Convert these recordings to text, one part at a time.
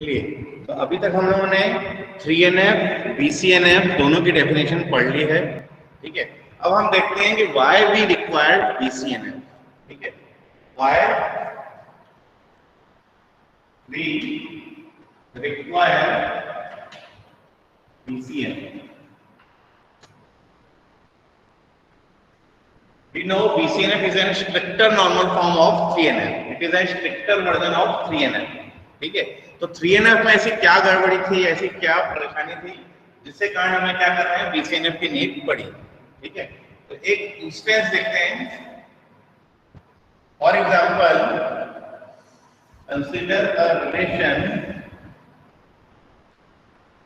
लिए तो अभी तक हम लोगों ने 3NF, BCNF दोनों की डेफिनेशन पढ़ ली है। ठीक है, अब हम देखते हैं कि वाई वी रिक्वायर्ड BCNF। ठीक है, why we require BCNF। We know BCNF is a stricter normal form of 3NF. It is a stricter version of 3NF. ठीक है, तो 3NF में ऐसी क्या गड़बड़ी थी, ऐसी क्या परेशानी थी जिससे कारण हमें क्या कर रहे हैं BCNF की नीड पड़ी। ठीक है, तो एक इंस्टेंस देखते हैं। For example, consider a relation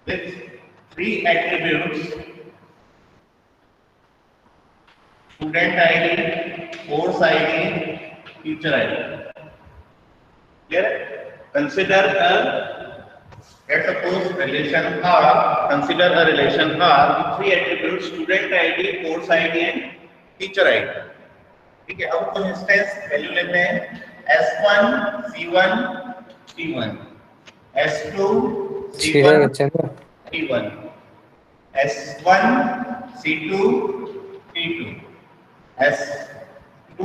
with 3 attributes: student ID, course ID, teacher ID. Clear? Consider a, let's suppose relation R. Consider a relation R with 3 attributes: student ID, course ID and teacher ID. ठीक है, अब कुछ instance value लेते हैं S1 C1 T1, S2 C1 T1, S1 C2 T2, S2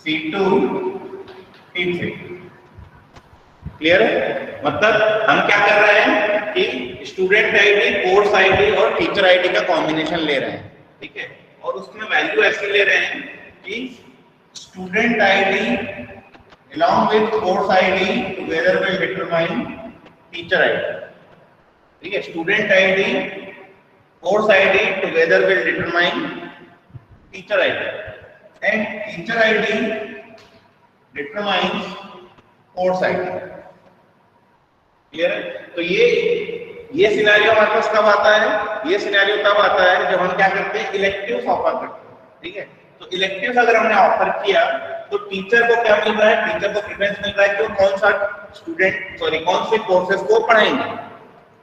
C2 T3। Clear है? मतलब हम क्या कर रहे हैं कि स्टूडेंट आईडी, कोर्स आईडी और टीचर आईडी का कॉम्बिनेशन ले रहे हैं। ठीक है, और उसमें वैल्यू ऐसी ले रहे हैं कि student ID along with course ID together will determine teacher ID। ठीक है, student ID, course ID together will determine teacher ID and teacher ID determines course ID। Clear है? तो ये सिनेरियो हमारे पास कब आता है? ये सिनेरियो तब आता है जब हम क्या करते हैं, इलेक्टिव्स ऑफर करते हैं। ठीक है, तो इलेक्टिव्स अगर हमने ऑफर किया तो टीचर को क्या मिल रहा है? टीचर को प्रेफरेंस मिल रहा है कि वो कौन से कोर्सेज को पढ़ाएंगे।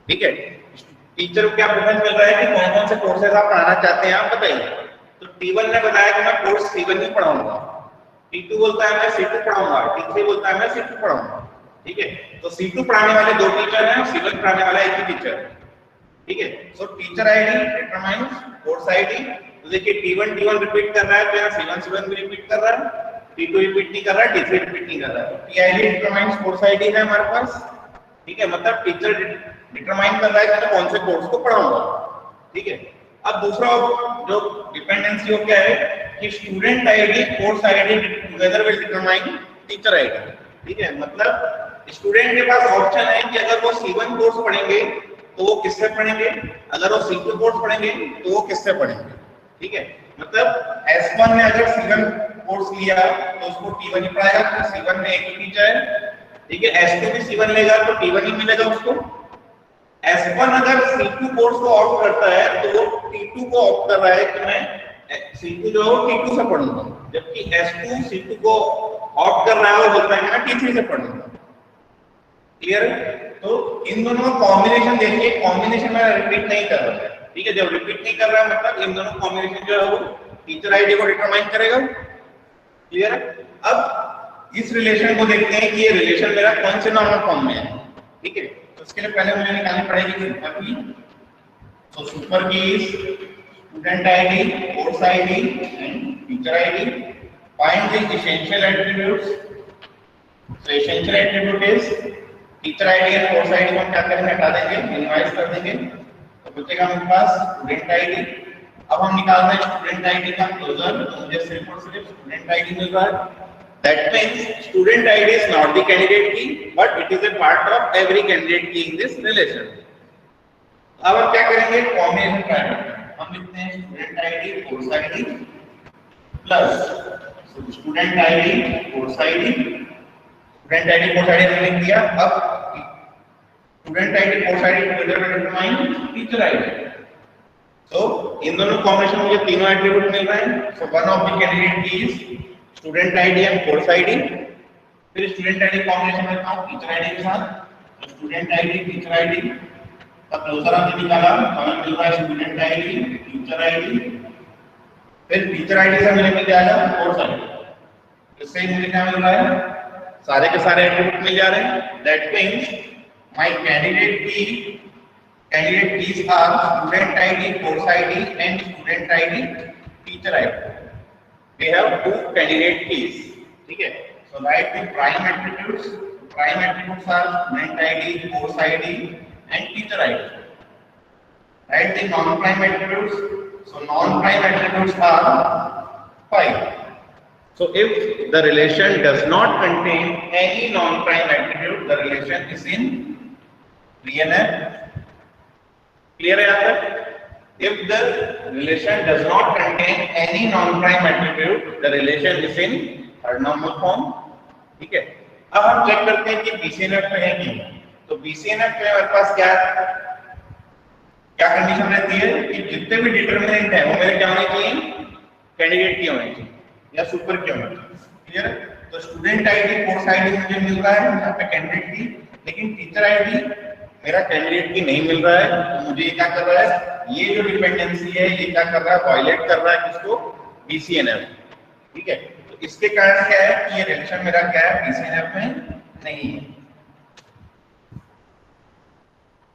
ठीक है, टीचर को क्या प्रेफरेंस मिल रहा है कि कौन कौन से कोर्सेज आप पढ़ाना चाहते हैं, आप बताइए। तो T1 ने बताया कि मैं कोर्स C1 ही पढ़ाऊंगा, T2 बोलता है मैं C2 पढ़ाऊंगा, T3 बोलता है मैं C2 पढ़ाऊंगा। ठीक है, तो C2 पढ़ाने वाले 2 टीचर हैं, C1 पढ़ाने वाला एक ही टीचर है। ठीक है, सो teacher ID determines course ID. तो देखिए T1 रिपीट कर रहा है, तो यहाँ C1 भी रिपीट कर रहा है, T2 रिपीट नहीं कर रहा है, T3 रिपीट नहीं कर रहा है। तो TID डिटरमाइंस कोर्स आईडी है हमारे पास। ठीक है, मतलब टीचर डिटरमाइन कर रहा है कि मैं कौन से कोर्स को पढ़ाऊंगा। ठीक है, अब दूसरा जो डिपेंडेंसी हो क्या है कि student ID, course ID together will determine teacher ID. ठीक है, मतलब स्टूडेंट के पास ऑप्शन है कि अगर वो C1 कोर्स पढ़ेंगे तो वो किससे पढ़ेंगे, अगर वो C2 कोर्स पढ़ेंगे तो वो किससे पढ़ेंगे। ठीक है, मतलब S1 ने अगर C1 कोर्स लिया तो उसको T1 ही पढ़ाएगा, तो C1 में एक ही टीचर है। ठीक है, S2 भी C1 लेगा तो T1 ही मिलेगा उसको। S1 अगर C2 कोर्स को ऑप्ट करता है तो वो T2 को ऑप्ट कर रहा है कि मैं C2 जो है T2 से पढ़ूंगा, जबकि S2 C2 को ऑप्ट कर रहा है, वो बोलता है कि मैं T3 से पढ़ूंगा। क्लियर है? तो इन दोनों का कॉम्बिनेशन देखिए, कॉम्बिनेशन में रिपीट नहीं कर रहा है। ठीक है, जब रिपीट नहीं कर रहा है मतलब इन दोनों कॉम्बिनेशन जो है वो टीचर आईडी को डिटरमाइन करेगा। क्लियर है? अब इस रिलेशन को देखते हैं कि ये रिलेशन मेरा कौन से नॉर्मल फॉर्म में है। ठीक है, तो इसके लिए पहले मुझे निकालनी पड़ेगी सुपर की। तो सुपर की is student ID, course ID and teacher ID. Find the essential attributes. So essential attribute is teacher ID और कोर्स आईडी को हम क्या करेंगे, हटा देंगे, मिनिमाइज कर देंगे। तो बचेगा हमारे पास स्टूडेंट आईडी। अब हम निकाल रहे हैं स्टूडेंट आईडी का क्लोजर, तो मुझे सिर्फ और सिर्फ स्टूडेंट आईडी मिल रहा है। That means student ID is not the candidate key, but it is a part of every candidate key in this relation. अब हम क्या करेंगे, कॉम्बिनेशन करेंगे। हम लिखते हैं student ID, course ID plus student ID, course ID. Student ID, course ID हमने लिख दिया। अब student ID, course ID together will determine teacher ID. तो इन दोनों कॉम्बिनेशन में तीनों एट्रीब्यूट मिल रहे हैं। So one of the candidate key is student ID and course ID. फिर स्टूडेंट आईडी कॉम्बिनेशन में था टीचर आईडी के साथ। स्टूडेंट आईडी, टीचर आईडी का क्लोजर हमने निकाला, हमें मिल रहा है स्टूडेंट आईडी, टीचर आईडी। फिर टीचर आईडी से मुझे मिल जाएगा कोर्स आईडी। इससे मुझे क्या मिल रहा है, सारे के सारे एट्रीब्यूट मिल जा रहे हैं। That means my candidate keys are student ID, course ID and student ID, teacher ID. We have two candidate keys. ठीक है? So write the prime attributes. Prime attributes are student ID, course ID and teacher ID. Write the non-prime attributes. So non-prime attributes are 5. So if the relation does not contain any non-prime attribute, the relation is in DNF. Clear है यहाँ तक? If the relation does not contain any non-prime attribute, the relation is in third normal form. ठीक है? अब हम check करते हैं कि BCNF में है कि नहीं. तो BCNF में हमारे पास क्या कंडीशन रहती है कि जितने भी डिटरमिनेंट है वो मेरे क्या होने चाहिए, कैंडिडेट की होने चाहिए या सुपर की होने चाहिए. क्लियर है? तो स्टूडेंट आईडी, कोर्स आईडी मुझे मिल रहा है यहाँ पे कैंडिडेट की, लेकिन टीचर आईडी मेरा कैंडिडेट की नहीं मिल रहा है. तो मुझे ये क्या कर रहा है, ये जो डिपेंडेंसी है ये क्या कर रहा है, वायलेट कर रहा है किसको, BCNF. ठीक है? तो इसके कारण क्या है कि ये रिलेशन मेरा क्या है, BCNF में नहीं है.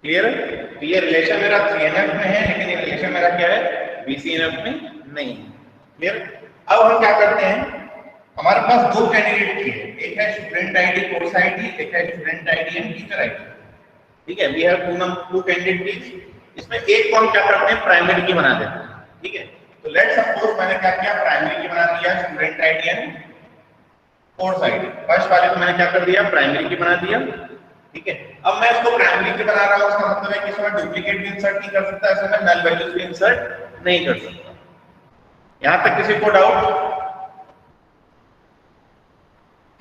क्लियर है? तो ये रिलेशन मेरा 3NF में है, लेकिन ये रिलेशन मेरा क्या है, BCNF में नहीं है. क्लियर? अब हम क्या करते हैं, हमारे पास दो कैंडिडेट की है, एक है स्टूडेंट आईडी, कोर्स आईडी, एक है student ID and teacher ID. ठीक है? We have two candidate keys. इसमें एक को हम क्या करते हैं, प्राइमरी की बना देते हैं. ठीक है? तो लेट्स सपोज मैंने क्या किया, प्राइमरी की बना दिया student ID and course ID. First वाले को मैंने क्या कर दिया, प्राइमरी की बना दिया. ठीक है? अब मैं इसको प्राइमरी की बना रहा हूं, उसका मतलब है कि इसमें डुप्लीकेट भी इंसर्ट नहीं कर सकता, इसमें नल वैल्यूज भी इंसर्ट नहीं कर सकता. यहां तक किसी को डाउट?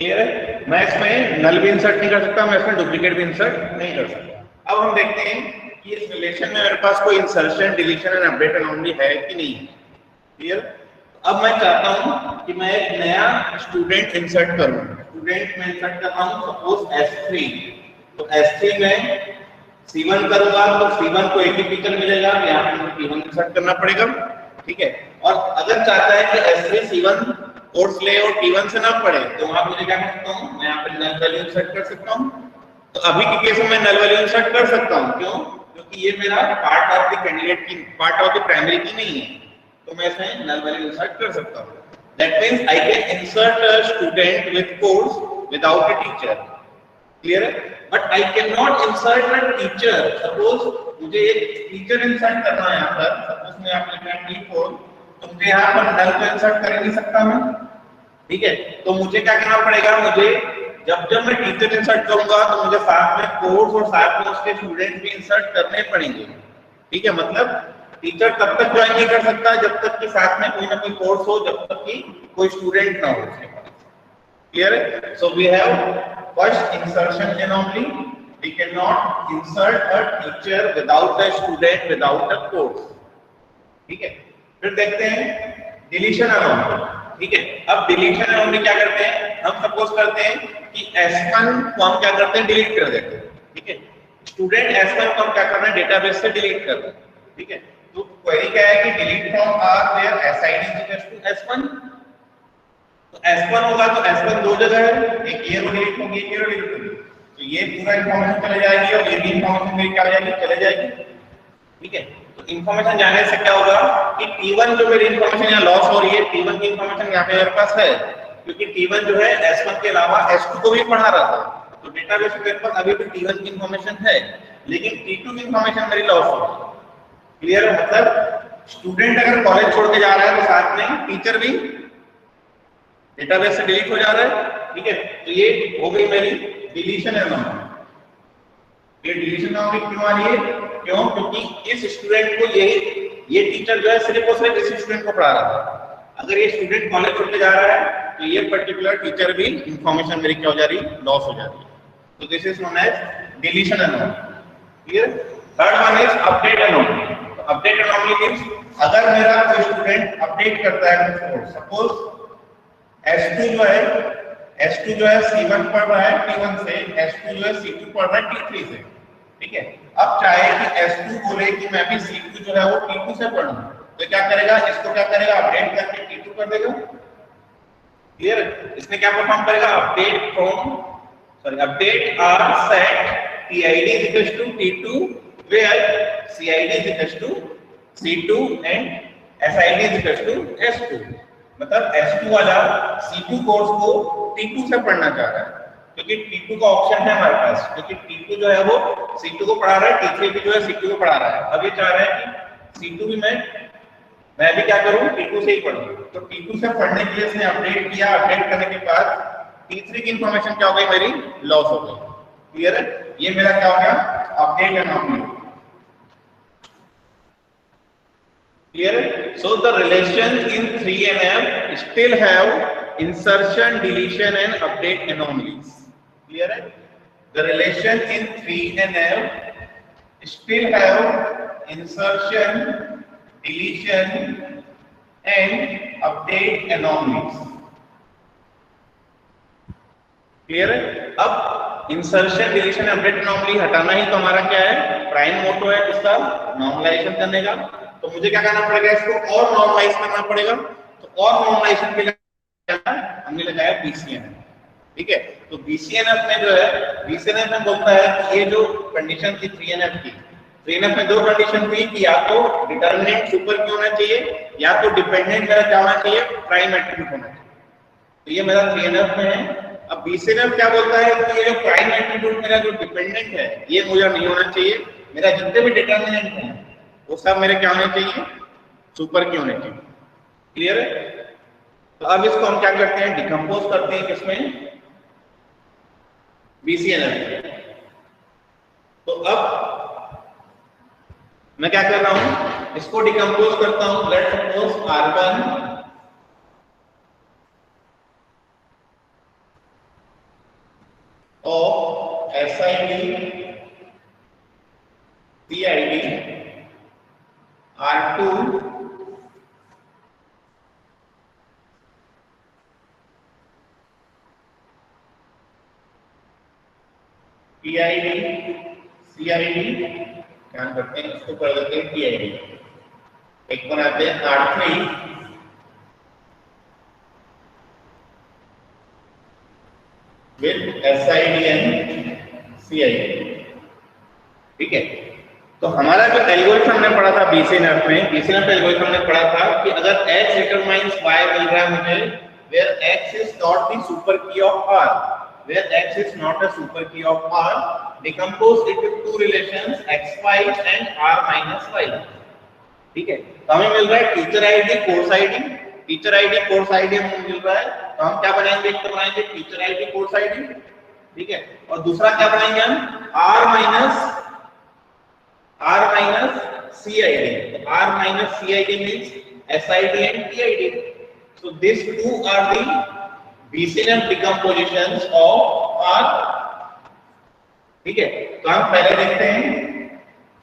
क्लियर है? मैं इसमें नल भी इंसर्ट नहीं कर सकता, मैं इसमें डुप्लीकेट भी इंसर्ट नहीं कर सकता. अब हम देखते हैं कि इस रिलेशन में मेरे पास कोई insertion, deletion and update anomaly है कि नहीं. क्लियर? अब मैं चाहता हूं कि मैं एक नया स्टूडेंट इंसर्ट करूं. स्टूडेंट में इंसर्ट कर रहा हूं सपोज S3. तो S3 में C1 करूंगा तो C1 को एक ही टीचर मिलेगा, यहाँ पे मुझे T1 इंसर्ट करना पड़ेगा. ठीक है? और अगर चाहता है कि S3 C1 कोर्स ले और T1 से ना पढ़े, तो वहां मुझे क्या कर सकता हूँ, मैं यहाँ पे नल वैल्यू इंसर्ट कर सकता हूँ. तो अभी के केस में मैं नल वैल्यू इंसर्ट कर सकता हूँ. क्यों? क्योंकि ये मेरा पार्ट ऑफ द कैंडिडेट की, पार्ट ऑफ द प्राइमरी की नहीं है, तो मैं इसमें नल वैल्यू इंसर्ट कर सकता हूँ. That means I can insert a student with course without a teacher. Clear है? But I can not insert a teacher. Suppose मुझे एक टीचर इंसर्ट करना है यहाँ पर, सपोज मैं आप लिख रहा हूं T4, तो मुझे यहाँ पर नल को इंसर्ट कर नहीं सकता मैं. ठीक है? तो मुझे क्या करना पड़ेगा, मुझे जब मैं टीचर इंसर्ट करूंगा तो मुझे साथ में कोर्स और साथ में उसके स्टूडेंट भी इंसर्ट करने पड़ेंगे. ठीक है? मतलब टीचर तब तक ज्वाइन नहीं कर सकता जब तक कि साथ में कोई ना कोई कोर्स हो, जब तक कि कोई स्टूडेंट ना हो. क्लियर है? So we have first insertion anomaly. We cannot insert a teacher without a student, without a course. ठीक है? फिर देखते हैं deletion anomaly. ठीक है? अब deletion anomaly क्या करते हैं, हम सपोज करते हैं कि S1 को हम क्या करते हैं, डिलीट कर देते हैं. ठीक है? स्टूडेंट S1 को हम क्या कर रहे हैं, डेटाबेस से डिलीट कर रहे हैं. ठीक है? तो क्वेरी क्या है कि delete from R where SID is equal to S1. तो S1 होगा तो S1 दो जगह है, एक ये रो डिलीट होगी, एक ये रो डिलीट होगी. तो ये पूरा इंफॉर्मेशन चले जाएगी और ये भी इंफॉर्मेशन मेरी क्या हो जाएगी, चले जाएगी. ठीक है? तो इंफॉर्मेशन जाने से क्या होगा कि T1 जो मेरी इंफॉर्मेशन यहाँ लॉस हो रही है, T1 की इंफॉर्मेशन यहाँ पे मेरे पास है, क्योंकि T1 जो है S1 के अलावा S2 को भी पढ़ा रहा था. तो डेटाबेस में मेरे पास अभी भी T1 की इंफॉर्मेशन है, लेकिन T2 की इंफॉर्मेशन मेरी लॉस हो रही है. क्लियर? मतलब स्टूडेंट अगर कॉलेज छोड़ के जा रहा है तो साथ में टीचर भी डेटाबेस से डिलीट हो जा रहा है. ठीक है? तो ये हो गई मेरी डिलीशन एनोमली. ये डिलीशन एनोमली क्यों आ रही है? क्यों? क्योंकि इस स्टूडेंट को ये टीचर जो है सिर्फ और सिर्फ इस स्टूडेंट को पढ़ा रहा था. अगर ये स्टूडेंट कॉलेज छोड़ के जा रहा है तो ये पर्टिकुलर टीचर भी इंफॉर्मेशन मेरी क्या हो जा रही है, लॉस हो जा रही है. तो this is known as deletion anomaly. Clear? Third one is update anomaly. Update anomaly means अगर मेरा कोई स्टूडेंट अपडेट करता है कुछ कोर्स, सपोज S2 जो है C1 पढ़ रहा है T1 से, S2 जो है C2 पढ़ रहा है T3 से. ठीक है? अब चाहे कि S2 बोले कि मैं भी C2 जो है वो T2 से पढ़ूं, तो क्या करेगा, इसको क्या करेगा, अपडेट करके T2 कर देगा. क्लियर? इसमें क्या परफॉर्म करेगा, update R set TID is equals to T2 where CID is equals to C2 and SID is equals to S2। मतलब S2 वाला C2 कोर्स को T2 से पढ़ना चाह रहा है क्योंकि T2 का ऑप्शन है हमारे पास, क्योंकि T2 जो है वो C2 को पढ़ा रहा है, T3 भी जो है C2 को पढ़ा रहा है। अब ये चाह रहा है कि C2 भी मैं भी क्या करूं, T2 से ही पढ़ूं। तो T2 से पढ़ने के लिए इसने अपडेट किया, अपडेट करने के बाद T3 की इंफॉर्मेशन क्या हो गई, मेरी लॉस हो गई। क्लियर है? ये मेरा क्या हो गया, अपडेट एनोमली। क्लियर है? So the relation in 3NF still have insertion, deletion and update anomalies. Clear है? The relation in 3NF still have insertion, deletion and update anomalies. Clear है? अब insertion, deletion, update anomaly हटाना ही तो हमारा क्या है, prime मोटो है इसका, नॉर्मलाइजेशन करने का। तो मुझे क्या करना पड़ेगा, इसको और नॉर्मलाइज करना पड़ेगा। तो और नॉर्मलाइजेशन के लिए हमने लगाया BCNF। ठीक है? तो BCNF में जो है, BCNF में बोलता है कि ये जो कंडीशन थी 3NF की, 3NF में दो कंडीशन थी कि या तो डिटरमिनेंट सुपर की होना चाहिए या तो डिपेंडेंट मेरा क्या होना चाहिए, प्राइम एट्रिब्यूट होना चाहिए। तो ये मेरा 3NF में है। अब BCNF क्या बोलता है कि ये जो प्राइम एट्रिब्यूट मेरा जो डिपेंडेंट है ये मुझे नहीं होना चाहिए, मेरा जितने भी डिटरमिनेंट हैं वो सब मेरे क्या होने चाहिए, सुपर की होने चाहिए। क्लियर है? तो अब इसको हम क्या करते हैं, डिकम्पोज करते हैं किसमें, BCNF। तो अब मैं क्या कर रहा हूं, इसको डिकम्पोज करता हूं। Let's suppose R1 of SID CID R2 PID CID, ध्यान करते हैं इसको कर देते हैं PID। एक बनाते हैं R3 with SID and CID। ठीक है? तो हमारा जो एल्गोरिथम हमने पढ़ा था BCNF में, BCNF एल्गोरिथम हमने पढ़ा था कि अगर X determines Y मिल रहा है मुझे, where X is not the super key of R, where X is not a super key of R, decompose it with two relations X5 and R minus Y। ठीक है? तो हमें मिल रहा है teacher ID, course ID, teacher ID, course ID हमें मिल रहा है। तो हम क्या बनाएंगे, एक तो बनाएंगे टीचर आईडी, कोर्स आईडी। ठीक है? और दूसरा क्या बनाएंगे हम, R minus CID। R minus CID means SID and TID। So these two are the BCNF decompositions of R। ठीक है? तो हम पहले देखते हैं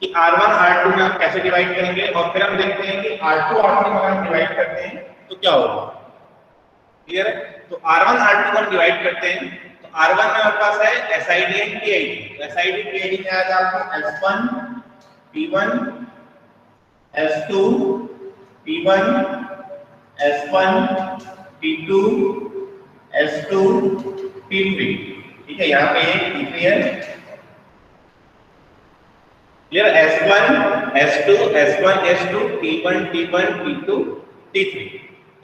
कि R1 R2 में हम कैसे डिवाइड करेंगे और फिर हम देखते हैं कि R2 R3 में हम डिवाइड करते हैं तो क्या होगा। क्लियर है? तो R1 R2 में हम डिवाइड करते हैं तो R1 में हमारे पास है SID and TID। तो SID TID में आ जाता है S1 P1 S2 P1 S1 P2 S2 P3। ठीक है? यहाँ पे P3 है। Clear? S1 S2 S1 S2 T1 T1 T2 T3।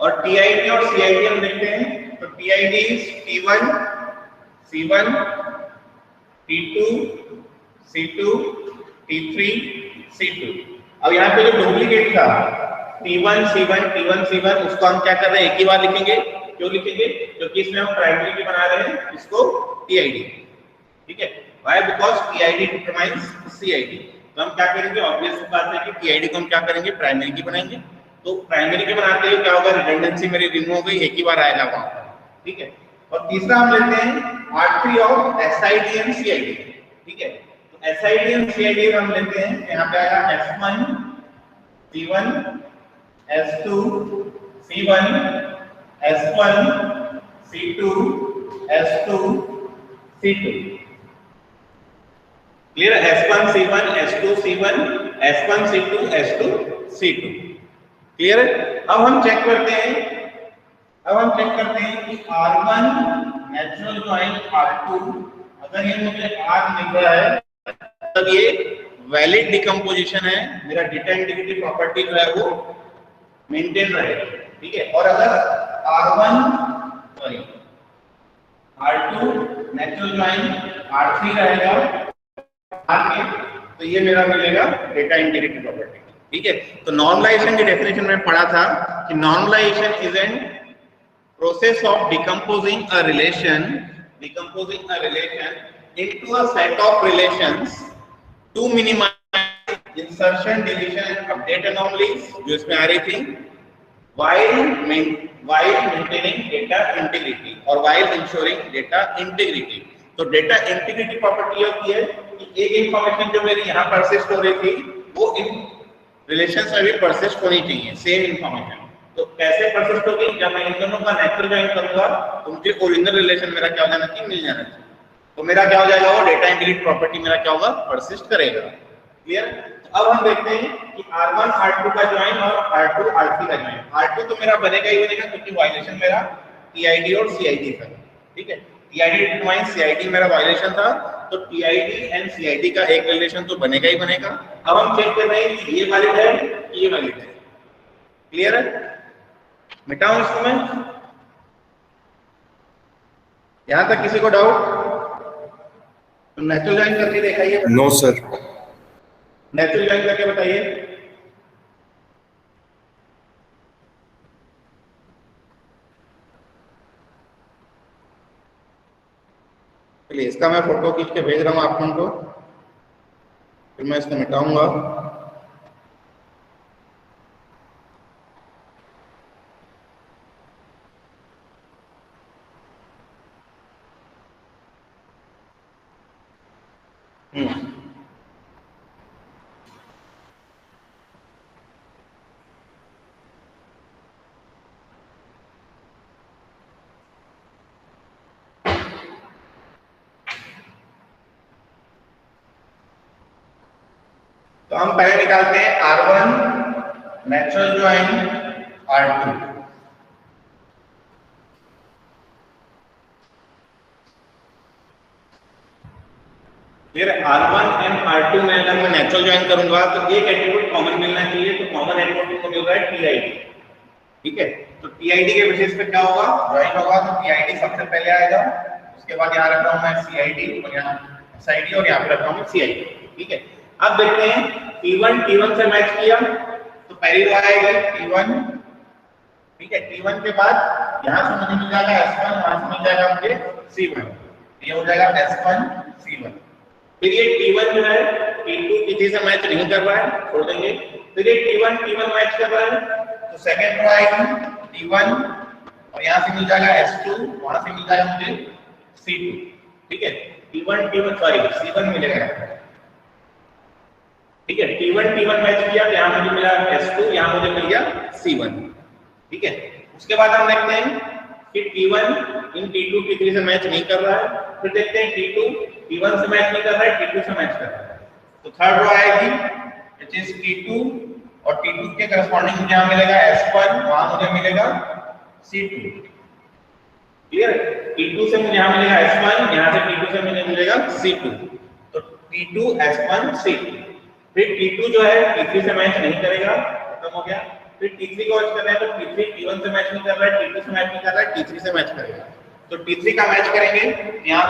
और TID और CID हम देखते हैं तो TID is T1 C1 T2 C2 T3 C2। अब यहाँ पे जो डुप्लीकेट था T1 C1 उसको हम क्या कर रहे हैं, एक ही बार लिखेंगे। क्यों लिखेंगे? क्योंकि इसमें हम प्राइमरी की बना रहे हैं, इसको TID। ठीक है? Why? Because TID determines CID। तो हम क्या करेंगे, ऑब्वियस बात है कि TID को हम क्या करेंगे, प्राइमरी की बनाएंगे। तो प्राइमरी की बनाते हुए क्या होगा, रिडंडेंसी मेरी रिमूव हो गई, एक ही बार आएगा वहां पर। ठीक है? और तीसरा हम लेते हैं R3 of SID and CID। ठीक है? SID और CID हम लेते हैं, यहाँ पे आएगा S1 C1 S2 C1 S1 C2 S2 C2। Clear? S1 C1 S2 C1 S1 C2 S2 C2। Clear है? अब हम चेक करते हैं कि R1 नेचुरल ज्वाइन R2, अगर ये मुझे R मिल रहा है मतलब ये वैलिड डिकम्पोजिशन है, मेरा डेटा इंटीग्रिटी प्रॉपर्टी जो है वो मेंटेन रहेगा, ठीक है। और अगर R2 नेचुरल ज्वाइन R3 रहेगा आगे, तो ये मेरा मिलेगा डेटा इंटीग्रिटी प्रॉपर्टी, ठीक है। तो नॉर्मलाइजेशन की डेफिनेशन में पढ़ा था कि normalization is an process of decomposing a relation into a set of relations to minimize insertion, deletion and update anomalies जो इसमें आ रही थी, while maintaining data integrity और while ensuring data integrity। तो डेटा इंटीग्रिटी प्रॉपर्टी होती है कि एक इंफॉर्मेशन जो मेरी यहाँ परसिस्ट हो रही थी वो इन रिलेशंस में भी परसिस्ट होनी चाहिए, सेम इंफॉर्मेशन। तो कैसे परसिस्ट होगी, जब मैं इन दोनों का नेचुरल ज्वाइन करूंगा तो मुझे ओरिजिनल रिलेशन मेरा क्या हो जाना चाहिए, मिल जाना चाहिए। तो मेरा क्या हो जाएगा, वो डेटा इंटीग्रिटी प्रॉपर्टी मेरा क्या होगा, परसिस्ट करेगा। क्लियर। अब हम देखते हैं कि R1 R2 का ज्वाइन और R2 R3 का ज्वाइन। R2 तो मेरा बनेगा ही बनेगा क्योंकि वायलेशन मेरा TID और CID था, ठीक है। TID डिटरमाइन CID मेरा वायलेशन था, तो TID एंड CID का एक रिलेशन तो बनेगा ही बनेगा। अब हम चेक कर रहे हैं कि ये वैलिड है कि ये वैलिड है। क्लियर है। मिटाऊं इसको मैं, यहां तक किसी को डाउट? तो नेचुरल ज्वाइन करके दिखाइए। No sir. नेचुरल ज्वाइन करके बताइए। चलिए इसका मैं फोटो खींच के भेज रहा हूं आप लोगों को, फिर मैं इसको मिटाऊंगा। तो हम पहले निकालते हैं R1 नेचुरल ज्वाइन R2। फिर R1 एंड R2 में अगर मैं नेचुरल ज्वाइन करूंगा तो एक एट्रीब्यूट कॉमन मिलना चाहिए, तो कॉमन एट्रीब्यूट को मिल रहा है TID, ठीक है। तो TID के बेसिस पे क्या होगा, ज्वाइन होगा, तो TID सबसे पहले आएगा, उसके बाद यहाँ रखा हूं मैं CID और यहाँ SID और यहाँ पे रखा हूं CID, ठीक है। अब देखते हैं T1 से मैच किया तो पहली रो आएगी T1, ठीक है। T1 के बाद यहाँ से मुझे मिल जाएगा S1, वहां से मिल जाएगा मुझे C1, ये हो जाएगा S1 C1। फिर ये T1 जो है T2 किसी से मैच नहीं कर रहा है, छोड़ देंगे। फिर ये T1 मैच कर रहा है, तो सेकंड रो आएगी T1 और यहाँ से मिल जाएगा S2, वहां से मिल जाएगा मुझे C2, ठीक है। C1 मिलेगा, ठीक है। T1 मैच किया, यहाँ मुझे मिला S2, यहाँ मुझे मिल गया C1, ठीक है। उसके बाद हम देखते हैं कि T1 इन T2 T3 से मैच नहीं कर रहा है, फिर देखते हैं T2 T1 से मैच नहीं कर रहा है, T2 से मैच कर रहा है, तो थर्ड रो आएगी व्हिच इज T2 और T2 के करस्पॉन्डिंग मुझे यहाँ मिलेगा S1, वहां मुझे मिलेगा C2। क्लियर। T2 से मुझे यहाँ मिलेगा S1, यहाँ से T2 से मुझे मिलेगा C2, तो T2 S1 C2। फिर T2 जो है T3 से मैच नहीं करेगा, खत्म हो गया। फिर T3 को मैच कर रहा है, तो T3 T1 से मैच नहीं कर रहा है, T2 से मैच नहीं कर रहा है, T3 से मैच करेगा, तो T3 का मैच करेंगे। यहाँ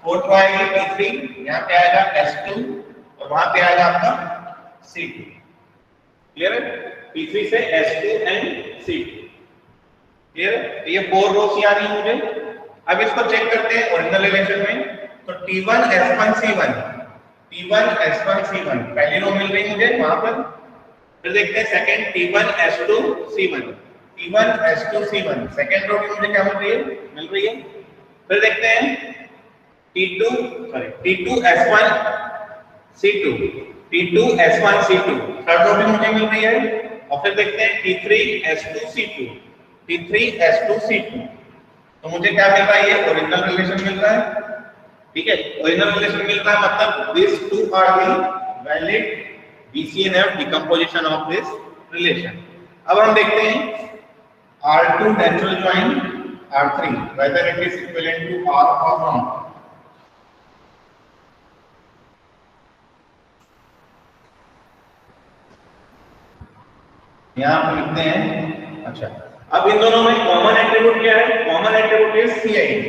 फोर्थ रो आएगी T3, यहाँ पे आएगा S2 और वहां पे आएगा आपका C2। क्लियर है। T3 से S2 एंड C2। क्लियर है। ये 4 रोज याद है मुझे। अब इसको चेक करते हैं ओरिजिनल रिलेशन में, तो T1 S1 C1 पहली रो मिल रही मुझे वहां पर। फिर देखते हैं second T1 S2 C1 second row की मुझे क्या मिल रही है। फिर देखते हैं T2 S1 C2 third row भी मुझे मिल रही है। और फिर देखते हैं T3 S2 C2, तो मुझे क्या मिल रहा है, ये ओरिजिनल रिलेशन मिल रहा है, ठीक है। ओरिजिनल रिलेशन मिल रहा है, मतलब this two are the valid BCNF decomposition of this relation. अब हम देखते हैं R2 natural join R3 whether it is equivalent to R or not। यहाँ पे लिखते हैं। अच्छा, अब इन दोनों में कॉमन एट्रीब्यूट क्या है? Common attribute is CID।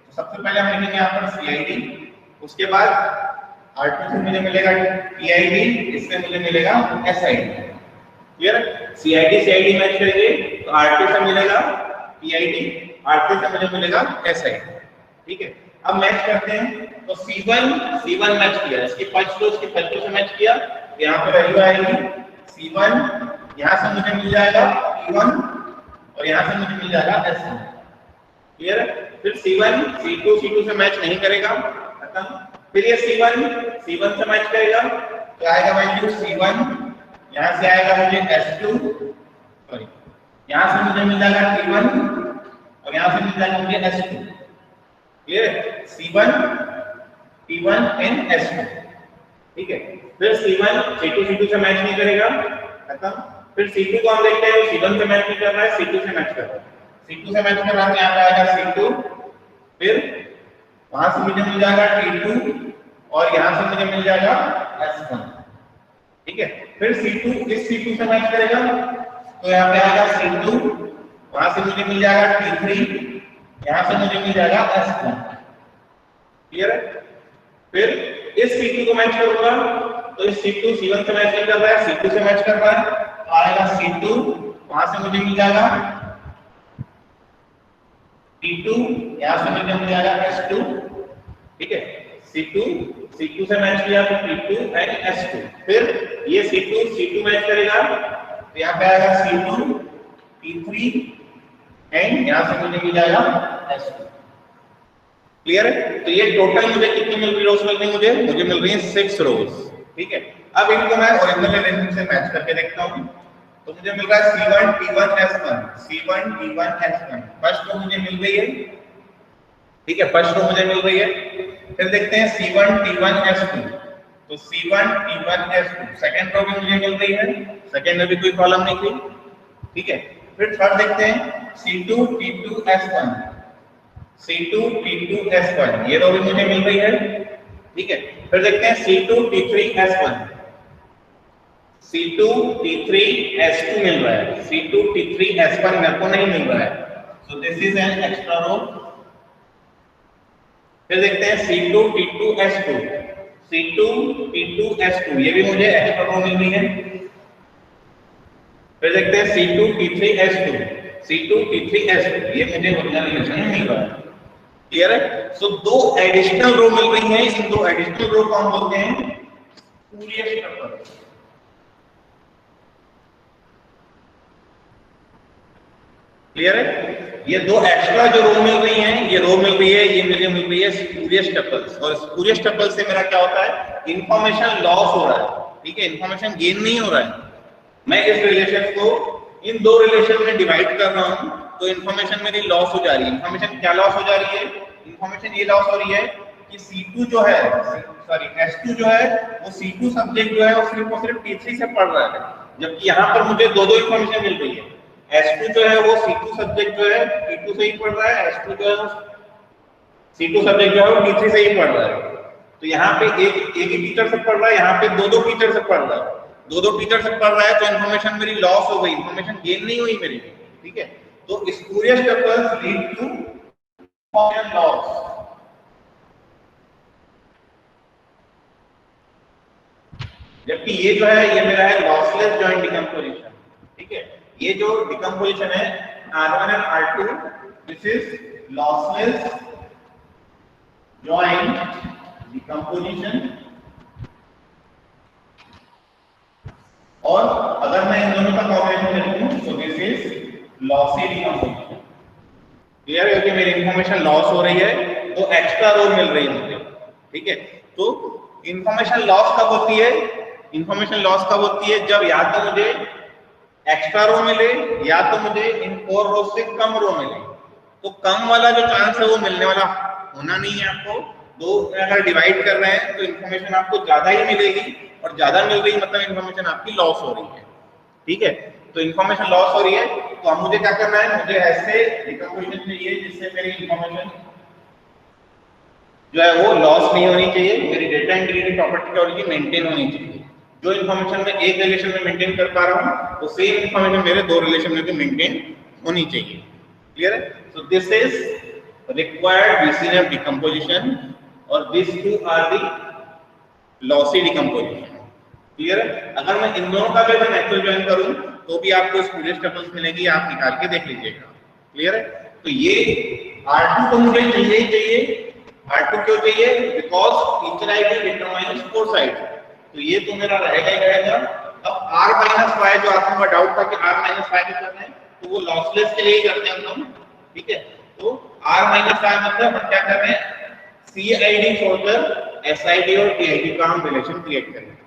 तो सबसे पहले हम लिखेंगे यहाँ पर CID, उसके बाद R2 से मुझे मिलेगा PID, इससे मुझे मिलेगा SID। क्लियर है? CID मैच करेंगे तो R2 से मिलेगा PID, R3 से मुझे मिलेगा SID। ठीक है, अब मैच करते हैं तो C1 मैच किया, इसकी फर्स्ट रो इसकी फर्स्ट रो से मैच किया, यहाँ पे वैल्यू आएगी C1, यहाँ से मुझे मिल जाएगा P1 और यहाँ से मुझे मिल जाएगा S1। क्लियर है? फिर C2 से मैच नहीं करेगा, खत्म। फिर ये C1 से मैच करेगा तो आएगा वैल्यू C1, यहाँ से आएगा मुझे S2, सॉरी यहाँ से मुझे मिल जाएगा T1 और यहाँ से मिल जाएगा मुझे S2। क्लियर है? C1 T1 and S2। ठीक है, फिर C2 से मैच नहीं करेगा, खत्म। फिर C2 को हम देखते हैं, C1 से मैच नहीं कर रहा है, C2 से मैच कर रहा है। C2 से मैच कर रहा है, यहाँ पे आएगा C2, फिर वहां से मुझे मिल जाएगा T2 और यहाँ से मुझे मिल जाएगा S1। ठीक है, फिर C2 से मैच करेगा तो यहाँ पे आएगा C2, वहां से मुझे मिल जाएगा T3, यहाँ से मुझे मिल जाएगा S1। क्लियर है? फिर इस C2 को मैच करूंगा तो इस C2 C1 से मैच नहीं कर रहा है, C2 से मैच कर रहा है तो आएगा C2, वहां से मुझे मिल जाएगा T2, यहाँ से मुझे मिल जाएगा S2। ठीक है, C2 से मैच किया तो T2 एंड S2। फिर ये C2 मैच करेगा तो यहाँ पे आएगा C2 T3 एंड यहाँ से मुझे मिल जाएगा S2। क्लियर है? तो ये टोटल मुझे कितनी मिल रही रोज मिल रही मुझे मिल रही है 6 रोज। ठीक है, अब इनको मैं ओरिजिनल अरेंजमेंट से मैच करके देखता हूँ। तो मुझे मिल रहा है C1 T1 S1। First row मुझे मिल रही है। ठीक है, फर्स्ट रो मुझे मिल रही है। फिर देखते हैं C1 T1 S2। तो C1 T1 S2 second row भी मुझे मिल रही है, सेकंड में भी कोई कॉलम नहीं थी। ठीक है, फिर थर्ड देखते हैं C2 T2 S1, ये रो भी मुझे मिल रही है। ठीक है, फिर देखते हैं C2 T3 S2 मिल रहा है, C2 T3 S1 मेरे को नहीं मिल रहा है, so this is an extra row. फिर देखते हैं C2 T2 S2, ये भी मुझे एक्स्ट्रा रो मिल रही है। फिर देखते हैं C2 T3 S2, ये मुझे ओरिजिनल रिलेशन में मिल रहा है। क्लियर है? सो दो एडिशनल रो मिल रही हैं, इन दो एडिशनल रो को हम बोलते हैं स्पूरियस टपल। क्लियर है? ये दो एक्स्ट्रा जो रो मिल रही हैं, ये मुझे मिल रही है स्पूरियस टपल्स। और स्पूरियस टपल से मेरा क्या होता है? इंफॉर्मेशन लॉस हो रहा है। ठीक है, इंफॉर्मेशन गेन नहीं हो रहा है। मैं इस रिलेशन को इन दो रिलेशन में डिवाइड कर रहा हूं तो इंफॉर्मेशन मेरी लॉस हो जा रही है। इंफॉर्मेशन क्या लॉस हो जा रही है? इंफॉर्मेशन ये लॉस हो रही है कि S2 जो है वो C2 सब्जेक्ट जो है वो सिर्फ T3 से पढ़ रहा है, जबकि यहाँ पर मुझे दो इंफॉर्मेशन मिल रही है। S2 जो है वो C2 सब्जेक्ट जो है T2 से ही पढ़ रहा है, S2 जो है C2 सब्जेक्ट जो है वो T3 से ही पढ़ रहा है। तो यहाँ पे एक ही टीचर से पढ़ रहा है, यहाँ पे दो टीचर से पढ़ रहा है। दो टीचर से पढ़ रहा है तो इन्फॉर्मेशन मेरी लॉस हो गई, इन्फॉर्मेशन गेन नहीं हुई मेरी। ठीक है, तो spurious tuples lead to information loss. जबकि ये जो है ये मेरा है लॉसलेस जॉइंट डिकम्पोजिशन। ठीक है, ये जो डिकम्पोजिशन है R1 and R2, this is lossless joint decomposition. और अगर मैं इन दोनों का कॉम्बिनेशन देखूं तो this is lossy decomposition. Clear है कि मेरी इंफॉर्मेशन लॉस हो रही है तो एक्स्ट्रा रो मिल रही है मुझे। ठीक है, तो इंफॉर्मेशन लॉस कब होती है? इंफॉर्मेशन लॉस कब होती है? जब या तो मुझे एक्स्ट्रा रो मिले या तो मुझे इन 4 रो से कम रो मिले। तो कम वाला जो चांस है वो मिलने वाला होना नहीं है। आपको दो अगर डिवाइड कर रहे हैं तो इंफॉर्मेशन आपको ज्यादा ही मिलेगी, और ज्यादा मिल रही मतलब इंफॉर्मेशन आपकी लॉस हो रही है। ठीक है, तो इंफॉर्मेशन लॉस हो रही है तो अब मुझे क्या करना है? मुझे ऐसे डिकम्पोजिशन चाहिए जिससे मेरी इंफॉर्मेशन जो है वो लॉस नहीं होनी चाहिए, मेरी डेटा इंटीग्रिटी प्रॉपर्टी क्या होनी चाहिए? मेंटेन होनी चाहिए। जो इन्फॉर्मेशन मैं एक रिलेशन में मेंटेन कर पा रहा हूँ, वो सेम इन्फॉर्मेशन मेरे दो रिलेशन में भी मेंटेन होनी चाहिए। क्लियर है? So this is required BCNF decomposition और this two are the lossy decomposition. Clear है? अगर मैं इन दोनों का भी अगर नेचुरल ज्वाइन करूं तो भी आपको स्पूरियस टपल्स मिलेगी, आप निकाल के देख लीजिएगा। क्लियर है? तो ये R2 तो मुझे चाहिए ही चाहिए। R2 क्यों चाहिए? Because teacher ID determines four side, तो ये तो मेरा रहेगा ही रहेगा। अब R माइनस फाइव, जो आपको डाउट था कि R माइनस फाइव करना है, तो वो लॉसलेस के लिए ही करते हैं हम। ठीक है? तो R माइनस फाइव मतलब हम क्या कर रहे हैं, CID छोड़कर SID और TID का हम रिलेशन क्रिएट करेंगे।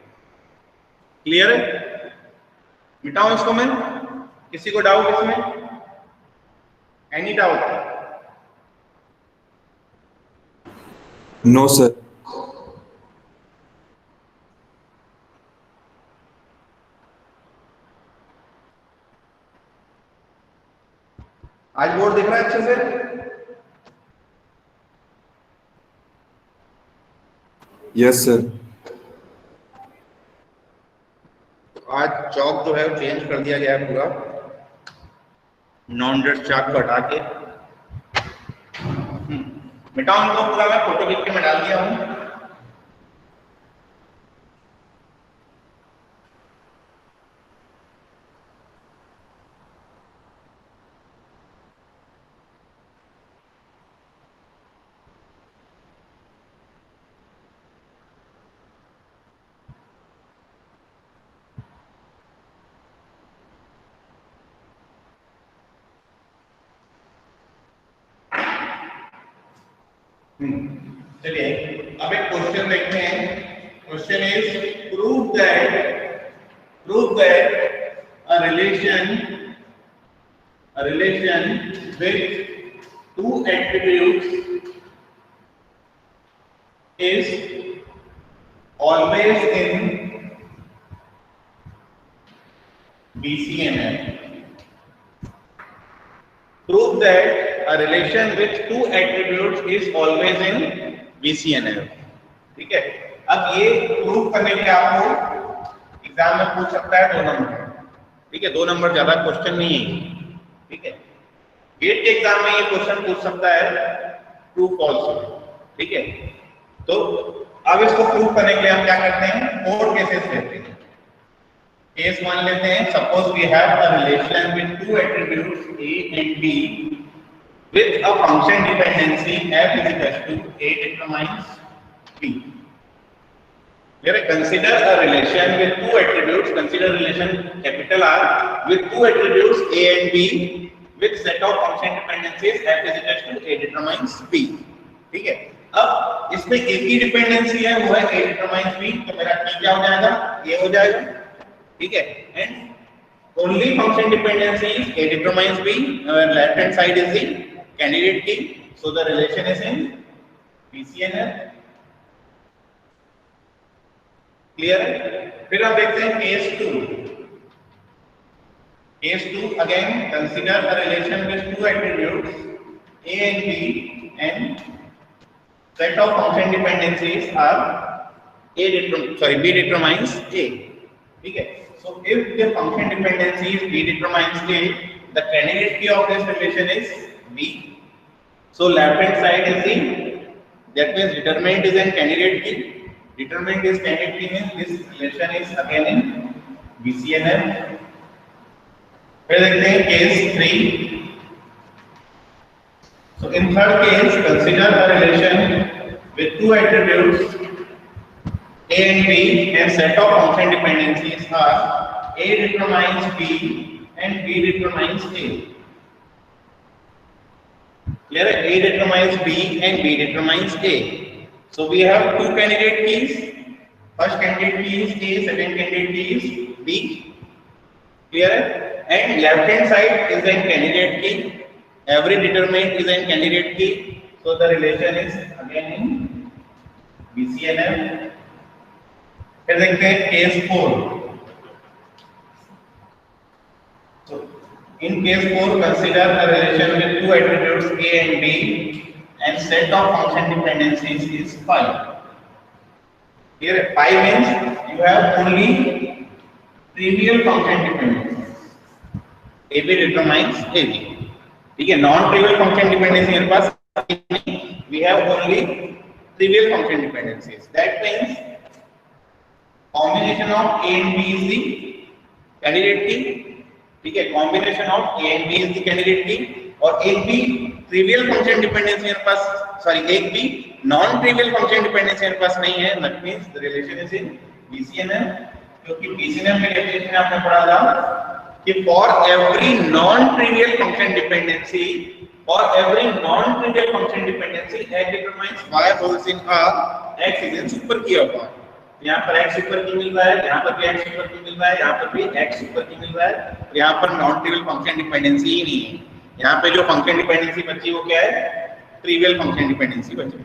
क्लियर है? मिटाऊं इसको मैं? किसी को डाउट इसमें? Any doubt? No sir. आज बोर्ड दिख रहा है अच्छे से? Yes sir. आज चौक जो है वो चेंज कर दिया गया है पूरा, नॉन रेड चार्ट को हटा के। मिटाऊं इनको पूरा, मैं फोटो खींच के मैं डाल दिया हूं। चलिए अब एक क्वेश्चन देखते हैं। Question is prove that a relation with two attributes is always in BCNF. Prove that a relation with two attributes is always in BCNF. ठीक है? अब ये प्रूव करने के लिए आपको एग्जाम में पूछ सकता है 2 नंबर। ठीक है? 2 नंबर ज्यादा क्वेश्चन नहीं है। ठीक है? गेट के एग्जाम में ये क्वेश्चन पूछ सकता है ट्रू फॉल्स। ठीक है? तो अब इसको प्रूव करने के लिए हम क्या करते हैं, 4 केसेस लेते हैं। केस 1 लेते हैं। Suppose we have a relation with two attributes A and B with a function dependency f is equal to A determines B. Consider a relation with two attributes. Consider relation capital R with two attributes A and B with set of function dependencies f is equal to A determines B. ठीक है? अब इसमें एक ही dependency है, वो है A determines B, तो मेरा P क्या हो जाएगा, ये हो जाएगा। ठीक है? And only function dependency is A determines B. Left hand side is the candidate key, so the relation is in BCNF. Clear है? फिर हम देखते हैं case 2। Case 2 again consider a relation with two attributes A and B and set of function dependencies are B determines A. ठीक है? So if the function dependency is B determines A, the candidate key of this relation is B. So left hand side is the, that means determinant is in candidate key. Determinant is candidate key means this relation is again in BCNF. फिर देखते हैं case 3. So in third case, consider a relation with two attributes A and B and set of function dependencies are A determines B and B determines A. Clear? A determines B and B determines A. So we have two candidate keys. First candidate key is A, second candidate key is B. Clear? And left hand side is a candidate key. Every determinant is a candidate key. So the relation is again in BCNF. फिर देखते हैं case 4. So in case 4, consider a relation with two attributes A and B and set of function dependencies is 5. Clear है? Pi means you have only trivial function dependence. AB determines AB. ठीक है, non trivial function dependency मेरे पास we have only trivial function dependencies. That means combination of A and B is the candidate key. ठीक है, combination of A and B is the candidate key. और एक भी trivial function dependency मेरे पास, sorry, एक भी non trivial function dependency मेरे पास नहीं है. That means the relation is in BCNF. क्योंकि BCNF में डेफिनेशन आपने पढ़ा था कि for every non-trivial function dependency, for every non-trivial function dependency, x determines y holds in R, x is in super key of R. यहाँ पर x super key मिल रहा है, यहाँ पर भी x super key मिल रहा है, यहाँ पर भी x super key मिल रहा है, यहाँ पर non-trivial function dependency ही नहीं है. यहाँ पे जो function dependency बची वो क्या है? Trivial function dependency बची.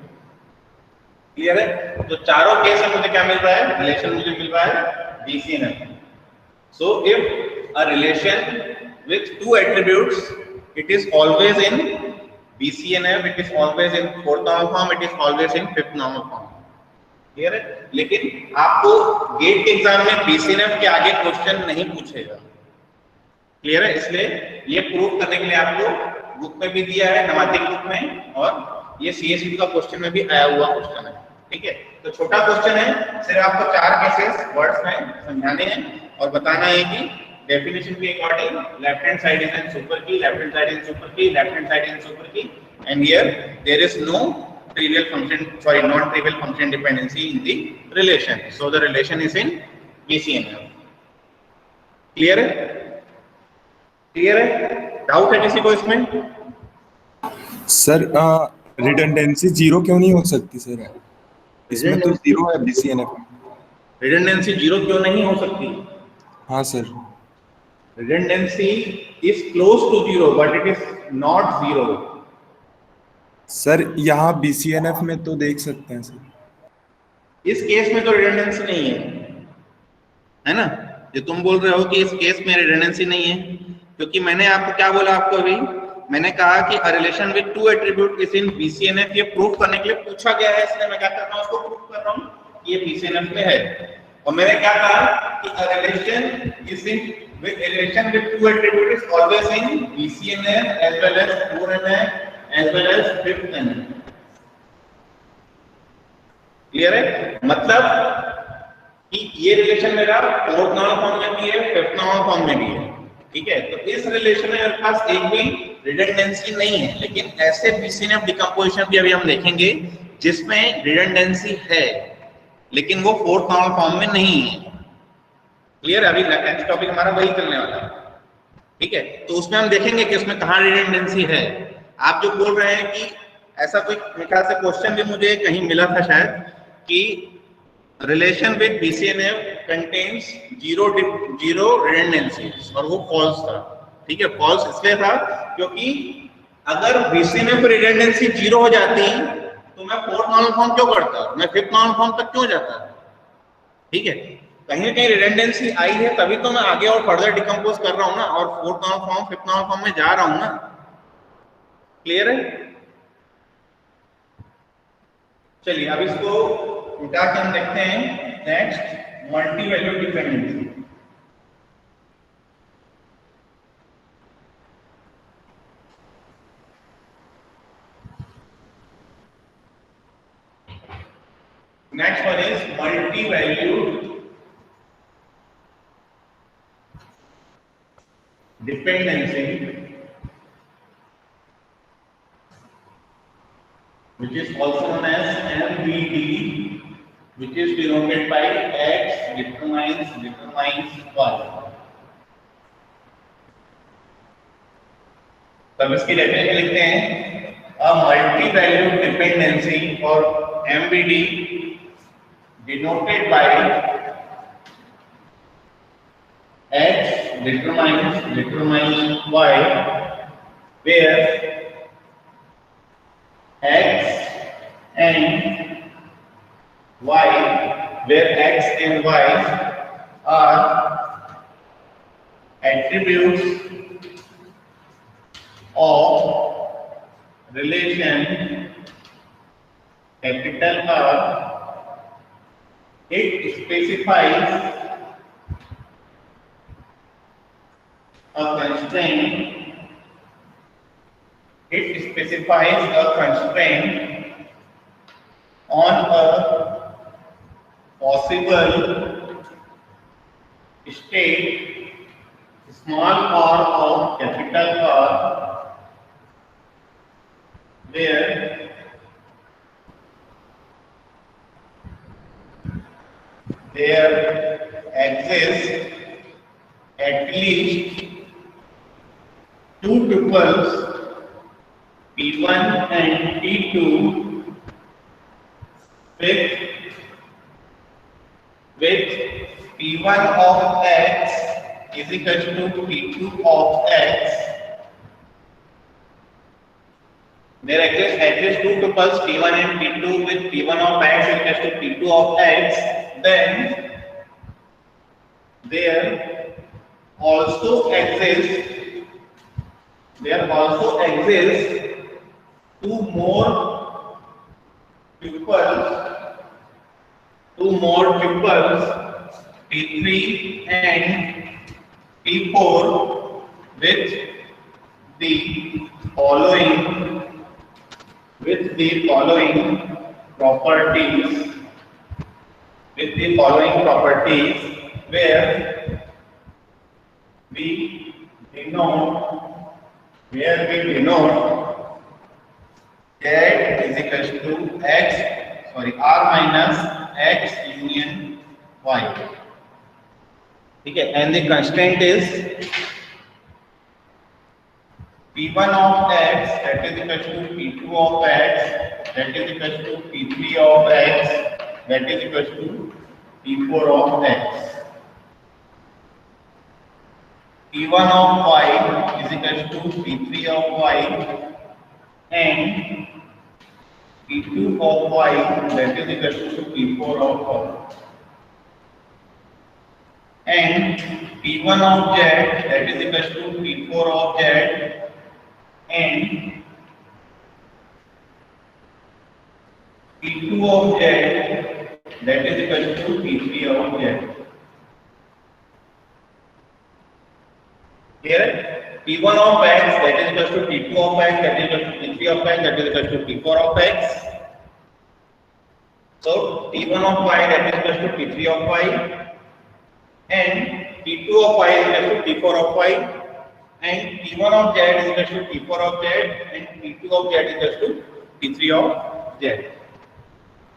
क्लियर है? तो चारों केस में मुझे क्या मिल रहा है? रिलेशन मुझे मिल रहा है BCNF. So if a relation with two attributes, it is always in BCNF, it is always in fourth normal form, it is always in fifth normal form. Clear है? लेकिन आपको गेट के एग्जाम में BCNF के आगे question नहीं पूछेगा. Clear है? इसलिए ये प्रूव करने के लिए आपको बुक में भी दिया है, नमातिक बुक में, और ये CSU का क्वेश्चन में भी आया हुआ क्वेश्चन है. ठीक है, तो छोटा क्वेश्चन है, सिर्फ आपको 4 केसेस वर्ड्स में समझाने हैं और बताना है कि definition के according left hand side is in super key, left hand side in super key, left hand side in super key, and here there is no trivial function, sorry, non-trivial function dependency in the relation. So the relation is in BCNF. Clear है? Clear है? Doubt है किसी को इसमें? Sir redundancy zero क्यों नहीं हो सकती सर? इसमें तो जीरो है BCNF. रिडंडेंसी जीरो क्यों नहीं हो सकती? हाँ sir. Redundancy is close to zero, but it is not zero. Sir यहाँ BCNF में तो देख सकते हैं सर. इस केस में तो रिडंडेंसी नहीं है ना? जो तुम बोल रहे हो कि इस केस में रिडंडेंसी नहीं है, क्योंकि मैंने आपको क्या बोला, आपको अभी मैंने कहा कि a relation with two attribute is in BCNF. ये प्रूफ करने के लिए पूछा गया है, इसलिए मैं क्या कर रहा हूँ, उसको प्रूफ कर रहा हूँ कि ये BCNF में है. और मैंने क्या कहा कि a relation is in with relation with two attribute is always in BCNF as well as 4NF as well as 5NF. Clear है? मतलब कि ये रिलेशन मेरा फोर्थ नॉर्मल फॉर्म में भी है, फिफ्थ नॉर्मल फॉर्म में भी है. ठीक है, तो इस रिलेशन में मेरे पास एक भी रिडंडेंसी नहीं है. लेकिन ऐसे BCNF डिकम्पोजिशन भी अभी हम देखेंगे जिसमें रिडंडेंसी है, लेकिन वो फोर्थ नॉर्मल फॉर्म में नहीं है. क्लियर है? अभी नेक्स्ट टॉपिक हमारा वही चलने वाला है. ठीक है, तो उसमें हम देखेंगे कि उसमें कहाँ रिडंडेंसी है. आप जो बोल रहे हैं कि ऐसा कोई मेरे ख्याल से क्वेश्चन भी मुझे कहीं मिला था शायद कि relation with BCNF contains zero redundancy, और वो फॉल्स था. ठीक है, फॉल्स इसलिए था क्योंकि अगर BCNF रिडंडेंसी जीरो हो जाती तो मैं फोर्थ नॉर्मल फॉर्म क्यों करता, मैं फिफ्थ नॉर्मल फॉर्म तक क्यों जाता. ठीक है, कहीं ना कहीं रिडंडेंसी आई है तभी तो मैं आगे और फर्दर डिकम्पोज कर रहा हूं ना, और fourth normal form fifth normal form में जा रहा हूं ना. क्लियर है? चलिए अब इसको उठा के हम देखते हैं. Next, multi value dependency. Next one is multi value dependency, which is also known as MVD, which is denoted by X determines Y. तब इसकी डेफिनेशन लिखते हैं, a multi value dependency or MVD denoted by X determines Y, where X and Y, where X and Y are attributes of relation capital R It specifies a constraint. It specifies a constraint on a possible state small r of capital R where there exists at least two tuples P1 and P2 with P1 of x is equal to P2 of x. There exists two tuples P1 and P2 with P1 of x is equal to P2 of x. Then there also exists two more tuples P3 and P4 with the following properties where we denote z is equal to r minus x union y. ठीक है, and the constraint is P1 of x that is equal to P2 of x that is equal to P3 of x that is equal to P4 of x. P1 of y is equal to P3 of y and P2 of y that is equal to P4 of y. And P1 of z that is equal to P4 of z and P2 of z that is equal to P3 of z. Here P1 of x that is equal to P2 of x that is equal to P3 of x that is equal to P4 of x. So P1 of y that is equal to P3 of y and P2 of y is equal to P4 of y and P1 of z is equal to P4 of z and P2 of z is equal to P3 of z.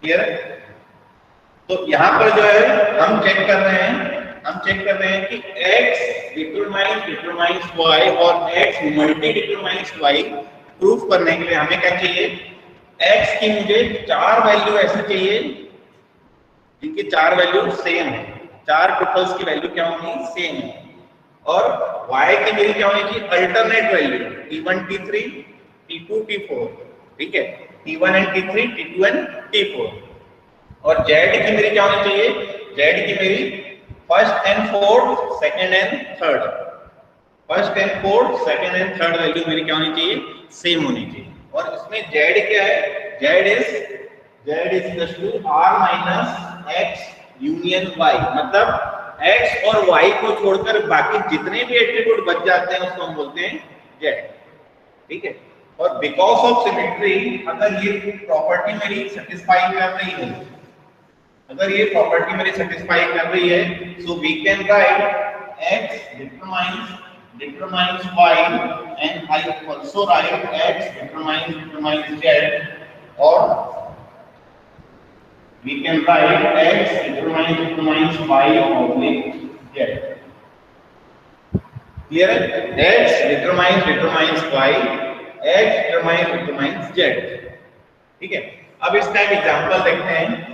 Clear? तो यहाँ पर जो है हम check कर रहे हैं कि x डिटरमाइंस y और x multi determines y proof करने के लिए हमें क्या चाहिए, x की मुझे चार वैल्यू ऐसे चाहिए जिनकी चार वैल्यू सेम है, चार टुपल्स की वैल्यू क्या होगी, सेम है, और y की मेरी क्या होनी चाहिए, alternate value t1 t3 t2 t4, ठीक है, t1 and t3 t2 and t4, और z की मेरी क्या होनी चाहिए, z की मेरी first and fourth, second and third, first and fourth, second and third value मेरी क्या होनी चाहिए, सेम होनी चाहिए, और इसमें z क्या है, z is equal to r minus x union y, मतलब x और y को छोड़कर बाकी जितने भी एट्रीब्यूट बच जाते हैं उसको हम बोलते हैं z, ठीक है। और बिकॉज ऑफ सिमेट्री अगर ये प्रॉपर्टी मेरी सेटिस्फाई कर रही है, अगर ये प्रॉपर्टी मेरी सेटिस्फाई कर रही है, so we can write x determines y and I also write x determines z, or we can write x determines y oblique z. Clear? x determines y, x determines z, ठीक है। अब इसका एक example देखते हैं।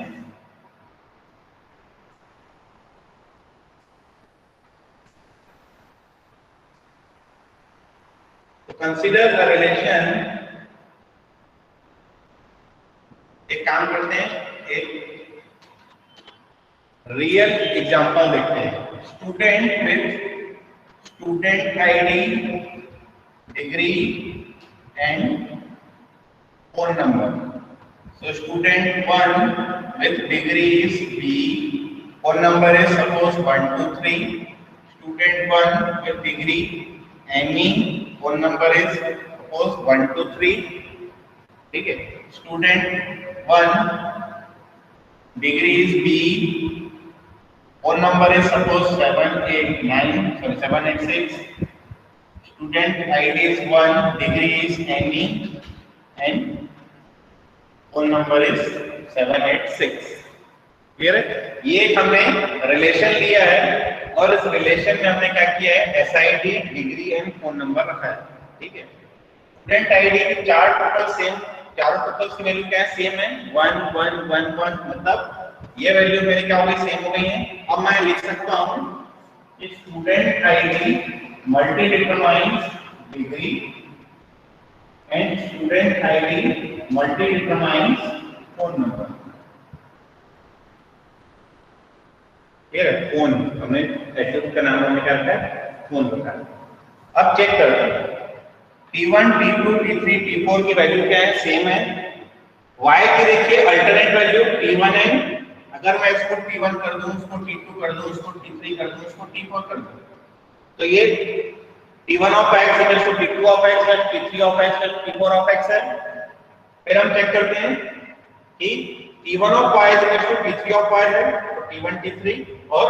Consider a relation, एक काम करते हैं, एक रियल एग्जांपल देखते हैं। Student with student ID, degree and phone number. So student 1 with degree is B. Phone number is suppose 123. Student 1 with degree ME. Phone number is suppose 123. ठीक है. Student 1 degree is B. Phone number is suppose 789. Sorry 786. Student ID is 1. Degree is ME and phone number is 786. Clear है. ये हमने relation लिया है और इस relation में हमने क्या किया है, SID, degree and phone number रखा है. ठीक है. स्टूडेंट आईडी के चार टोटल सेम, चारों टोटल्स की वैल्यू क्या है, सेम है 1 1 1 1. मतलब ये वैल्यू मेरी क्या हो गई, सेम हो गई है. अब मैं लिख सकता हूं कि student ID multi determines degree and student ID multi determines phone number. Clear है. फोन हमने एट्रिब्यूट का नाम हमने क्या रखा है, फोन रखा है. अब चेक करते हैं T1 T2 T3 T4 की वैल्यू क्या है, सेम है. Y की देखिए अल्टरनेट वैल्यू T1 है. अगर मैं इसको T1 कर दूं, इसको T2 कर दूं, इसको T3 कर दूं, इसको T4 कर दूं, तो ये T1 of x equals to T2 of x है, T3 of x है, T4 of x है. फिर हम चेक करते हैं कि T1 of y equals to T3 of y है, तो T1 T3 और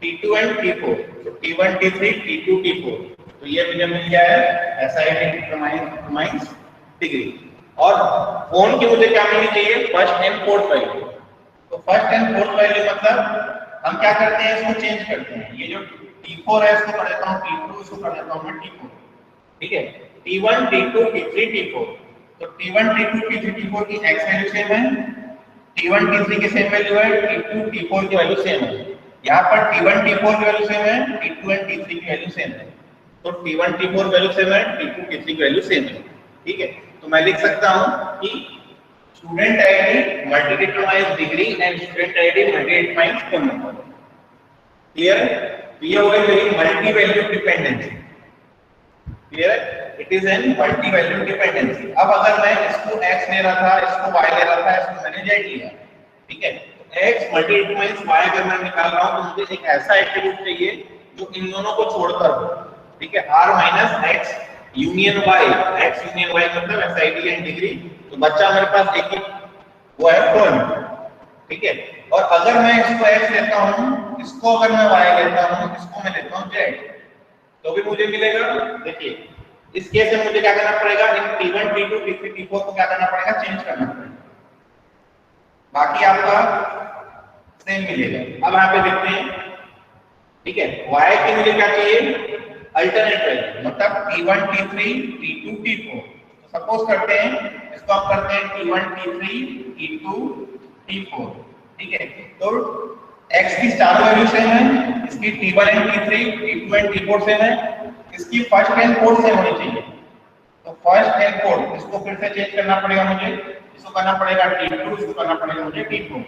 T2 and T4, तो T1 T3 T2 T4. तो ये मुझे मिल गया है एसआईडी डिटरमाइंस डिग्री. और फोन की मुझे क्या मिलनी चाहिए, फर्स्ट एंड फोर्थ वैल्यू. तो फर्स्ट एंड फोर्थ वैल्यू मतलब हम क्या करते हैं, इसको चेंज करते हैं. ये जो T4 है इसको कर देता हूं T2, इसको कर देता हूं मैं T4. ठीक है. T1 T2 T3 T4. तो T1 T2 T3 T4 की x वैल्यू सेम है, T1 T3 की सेम वैल्यू है, T2 T4 की वैल्यू सेम है. यहां पर T1 T4 की वैल्यू सेम है, T2 एंड T3 की वैल्यू सेम है. तो T1 T4 वैल्यू सेम है, T2 T3 की वैल्यू सेम है. ठीक है. तो मैं लिख सकता हूं कि student ID multi determines degree and student ID multi determines phone number. Clear है. ये हो गई मेरी मल्टी वैल्यू डिपेंडेंसी. क्लियर है. It is an multi value dependency. अब अगर मैं इसको x ले रहा था, इसको y ले रहा था, इसको मैंने z लिया. ठीक है. तो x मल्टी डिटरमाइंस y अगर मैं निकाल रहा हूं तो मुझे एक ऐसा एट्रिब्यूट चाहिए जो इन दोनों को छोड़कर हो. ठीक है. r minus x union y. x union y मतलब एसआईडी एंड डिग्री. तो बच्चा मेरे पास एक ही वो है फोन. ठीक है. और अगर मैं इसको x लेता हूं, इसको अगर मैं y लेता हूं, इसको मैं लेता हूं z, तो भी मुझे मिलेगा. देखिए इस केस में मुझे क्या करना पड़ेगा, इन T1 T2 T3 T4 को क्या करना पड़ेगा, चेंज करना पड़ेगा. बाकी आपका सेम मिलेगा. अब यहां पे देखते हैं. ठीक है. y की मुझे क्या चाहिए, अल्टरनेट वैल्यू, मतलब T1 T3 T2 T4. तो सपोज करते हैं इसको हम करते हैं T1 T3 T2 T4. ठीक है. तो x की चार वैल्यू सेम है, इसकी T1 and T3 T2 and T4 same है, इसकी फर्स्ट एंड फोर्थ सेम होनी चाहिए. तो फर्स्ट एंड फोर्थ इसको फिर से चेंज करना पड़ेगा मुझे. इसको करना पड़ेगा T2, इसको करना पड़ेगा मुझे T4.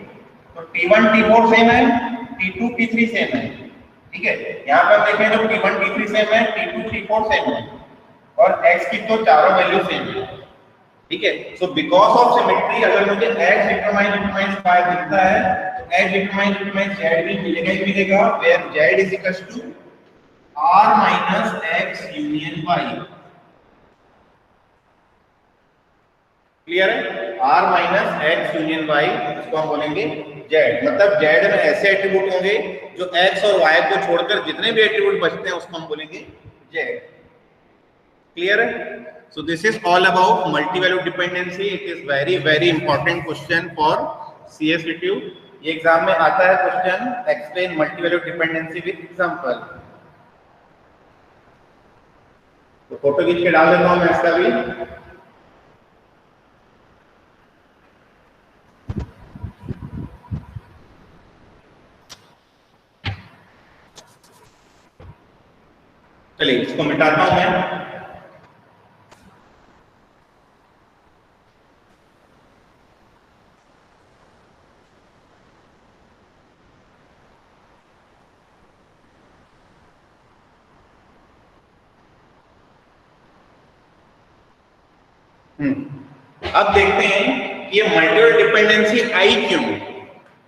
तो T1 T4 सेम है, T2 T3 सेम है. ठीक है. यहां पर देखें जो T1 T3 सेम है, T2 T4 सेम है और x की तो चारों वैल्यू सेम है. ठीक है. सो बिकॉज़ ऑफ सिमेट्री अगर मुझे x डिटरमाइंस y दिखता है तो x डिटरमाइंस z भी मिलेगा ही मिलेगा, where z is equal to r minus x union y. Clear है. r minus x union y, इसको हम बोलेंगे z. मतलब z में ऐसे एट्रिब्यूट होंगे जो x और y को छोड़कर जितने भी एट्रिब्यूट बचते हैं उसको हम बोलेंगे z. क्लियर है. So this is all about multi-value dependency. It is very important question for CSVTU. ये एग्जाम में आता है question, explain multi-value dependency with example. तो फोटो खींच के डाल देता हूँ मैं इसका भी. चलिए इसको मिटाता हूँ मैं. अब देखते हैं ये मल्टीपल डिपेंडेंसी आई क्यों,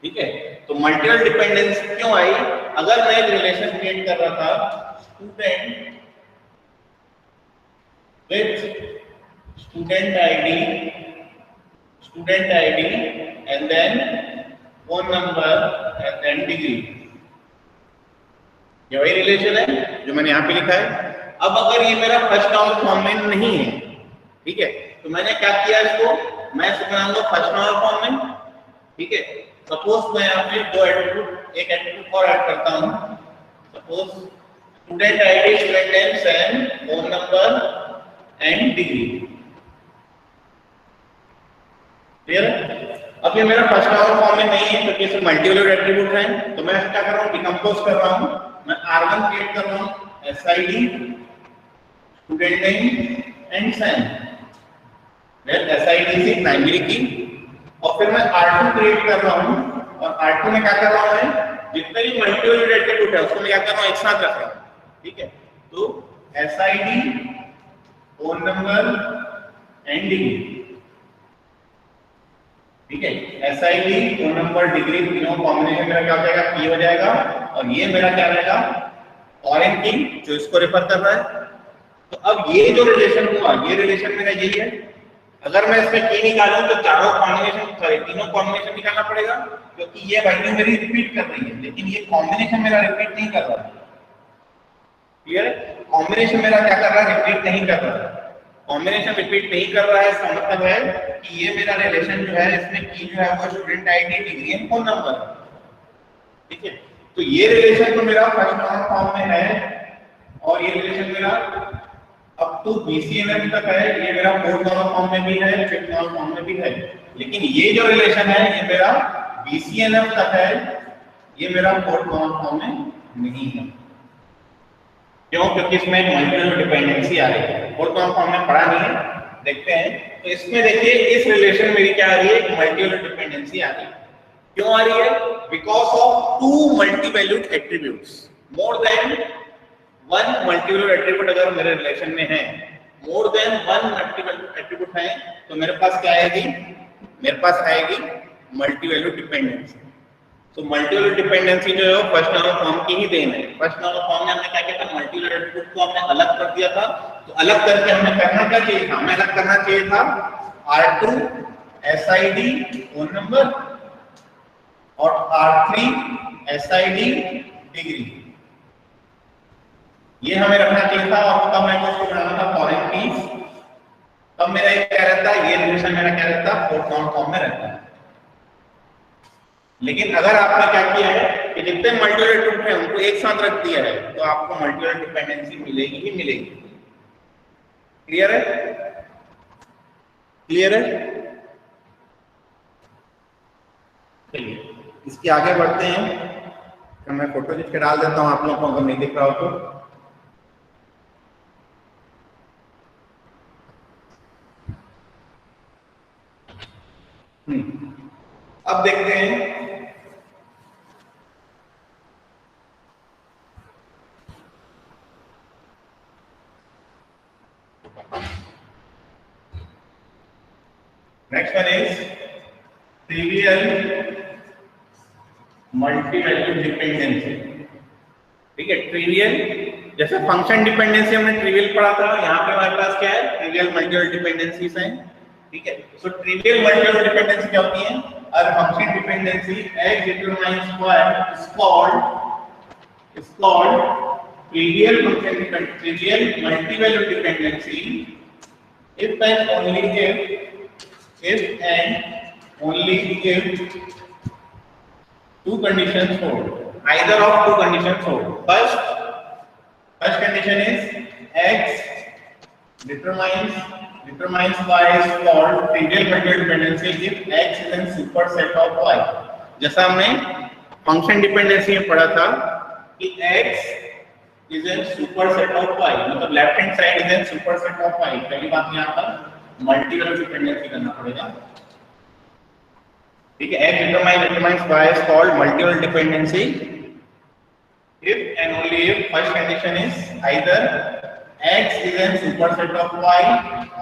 ठीक है। तो मल्टीपल डिपेंडेंसी क्यों आई, अगर मैं एक रिलेशन क्रिएट कर रहा था student with student ID and then phone number and then degree, ये वही रिलेशन है जो मैंने यहाँ पे लिखा है। अब अगर ये मेरा फर्स्ट नॉर्मल फॉर्म में नहीं है, ठीक है, तो मैंने क्या किया, इसको मैं इसको बनाऊंगा फर्स्ट नॉर्मल फॉर्म में, ठीक है। सपोज मैं यहाँ पे दो एट्रिब्यूट, एक एट्रिब्यूट और ऐड करता हूँ, suppose student ID, student name and phone number and degree, clear. अब ये मेरा फर्स्ट नॉर्मल फॉर्म में नहीं है क्योंकि इसमें मल्टीपल एट्रिब्यूट हैं, तो मैं क्या कर रहा हूँ, डिकम्पोज कर रहा हूँ। मैं R1 क्रिएट कर रहा हूँ, SID student name and Sam, where SID is primary key, और फिर मैं R2 क्रिएट कर रहा हूँ, और R2 में क्या कर रहा हूँ, मैं जितने भी मल्टीपल एट्रिब्यूट है उसको मैं क्या कर रहा हूँ, एक साथ रख रहा हूँ, ठीक है। तो SID phone number and degree, ठीक है। SID फोन नंबर डिग्री तीनों कॉम्बिनेशन मेरा क्या हो जाएगा, P हो जाएगा, और ये मेरा क्या रहेगा, फॉरेन की, जो इसको रेफर कर रहा है। तो अब ये जो रिलेशन हुआ, ये रिलेशन मेरा यही है। अगर मैं इसमें की निकालूं तो चारों कॉम्बिनेशन, सॉरी तीनों कॉम्बिनेशन निकालना पड़ेगा, क्योंकि ये वैल्यू मेरी रिपीट कर रही है, लेकिन ये कॉम्बिनेशन मेरा रिपीट नहीं कर रहा है, क्लियर है। कॉम्बिनेशन मेरा क्या कर रहा है, रिपीट नहीं कर रहा है। कॉम्बिनेशन रिपीट नहीं कर रहा है, इसका मतलब है कि ये मेरा रिलेशन जो है, इसमें की जो है वो student ID, degree and phone number, ठीक है। तो ये रिलेशन तो मेरा फर्स्ट नॉर्मल फॉर्म में है, और ये रिलेशन मेरा अप टू BCNF तक है, ये मेरा फोर्थ नॉर्मल फॉर्म में भी है, फिफ्थ नॉर्मल फॉर्म में भी है। लेकिन ये जो रिलेशन है ये मेरा BCNF तक है, ये मेरा फोर्थ नॉर्मल फॉर्म में नहीं है। क्यों? क्योंकि इसमें मल्टीपल डिपेंडेंसी आ रही है, फोर्थ नॉर्मल फॉर्म में पढ़ा नहीं है, देखते हैं। तो इसमें देखिए इस रिलेशन मेरी क्या आ रही है, मल्टीपल डिपेंडेंसी आ रही है। क्यों आ रही है? Because of two multi valued attributes, more than one multiple attribute अगर मेरे रिलेशन में है, more than one multiple attribute है, तो मेरे पास क्या आएगी, मेरे पास आएगी मल्टी वैल्यूड डिपेंडेंसी। तो मल्टीपल डिपेंडेंसी जो है फर्स्ट नॉर्मल फॉर्म की ही देन है। फर्स्ट नॉर्मल फॉर्म में हमने क्या किया था, मल्टीपल एट्रीब्यूट को हमने अलग कर दिया था। तो अलग करके हमें करना क्या चाहिए था, हमें अलग करना चाहिए था R2 SID फोन नंबर और R3 SID डिग्री, ये हमें रखना चाहिए था। और तब मैं उसको बनाना था फॉरेन कीज, तब मेरा ये क्या रहता है, ये रिलेशन मेरा क्या रहता है, फोर्थ नॉर्मल फॉर्म में रहता है। लेकिन अगर आपने क्या किया है कि जितने मल्टीपल एट्रीब्यूट हैं उनको एक साथ रख दिया है, तो आपको मल्टीपल डिपेंडेंसी मिलेगी ही मिलेगी। क्लियर है? क्लियर है? चलिए इसके आगे बढ़ते हैं। तो मैं फोटो खींच के डाल देता हूं आप लोगों को, अगर नहीं दिख रहा हो तो। अब देखते हैं next one is trivial multi valued dependency. ठीक है, ट्रिवियल जैसे फंक्शन डिपेंडेंसी हमने ट्रिवियल पढ़ा था, यहाँ पे हमारे पास क्या है, ट्रिवियल मल्टीपल डिपेंडेंसीज हैं। ठीक है, सो ट्रिवियल मल्टीपल डिपेंडेंसी क्या होती है, और function dependency x determines y is called trivial function trivial multi-value dependency if and only if two conditions hold, either of two conditions hold. First condition is x determines y is called trivial multiple dependency if x is in superset of y. जैसा हमने function dependency में पढ़ा था कि x is in superset of y, मतलब left hand side is in superset of y। पहली बात यहाँ पर मल्टीपल डिपेंडेंसी करना पड़ेगा। ठीक है, x determines y is called multiple dependency if and only if first condition is either x is in superset of y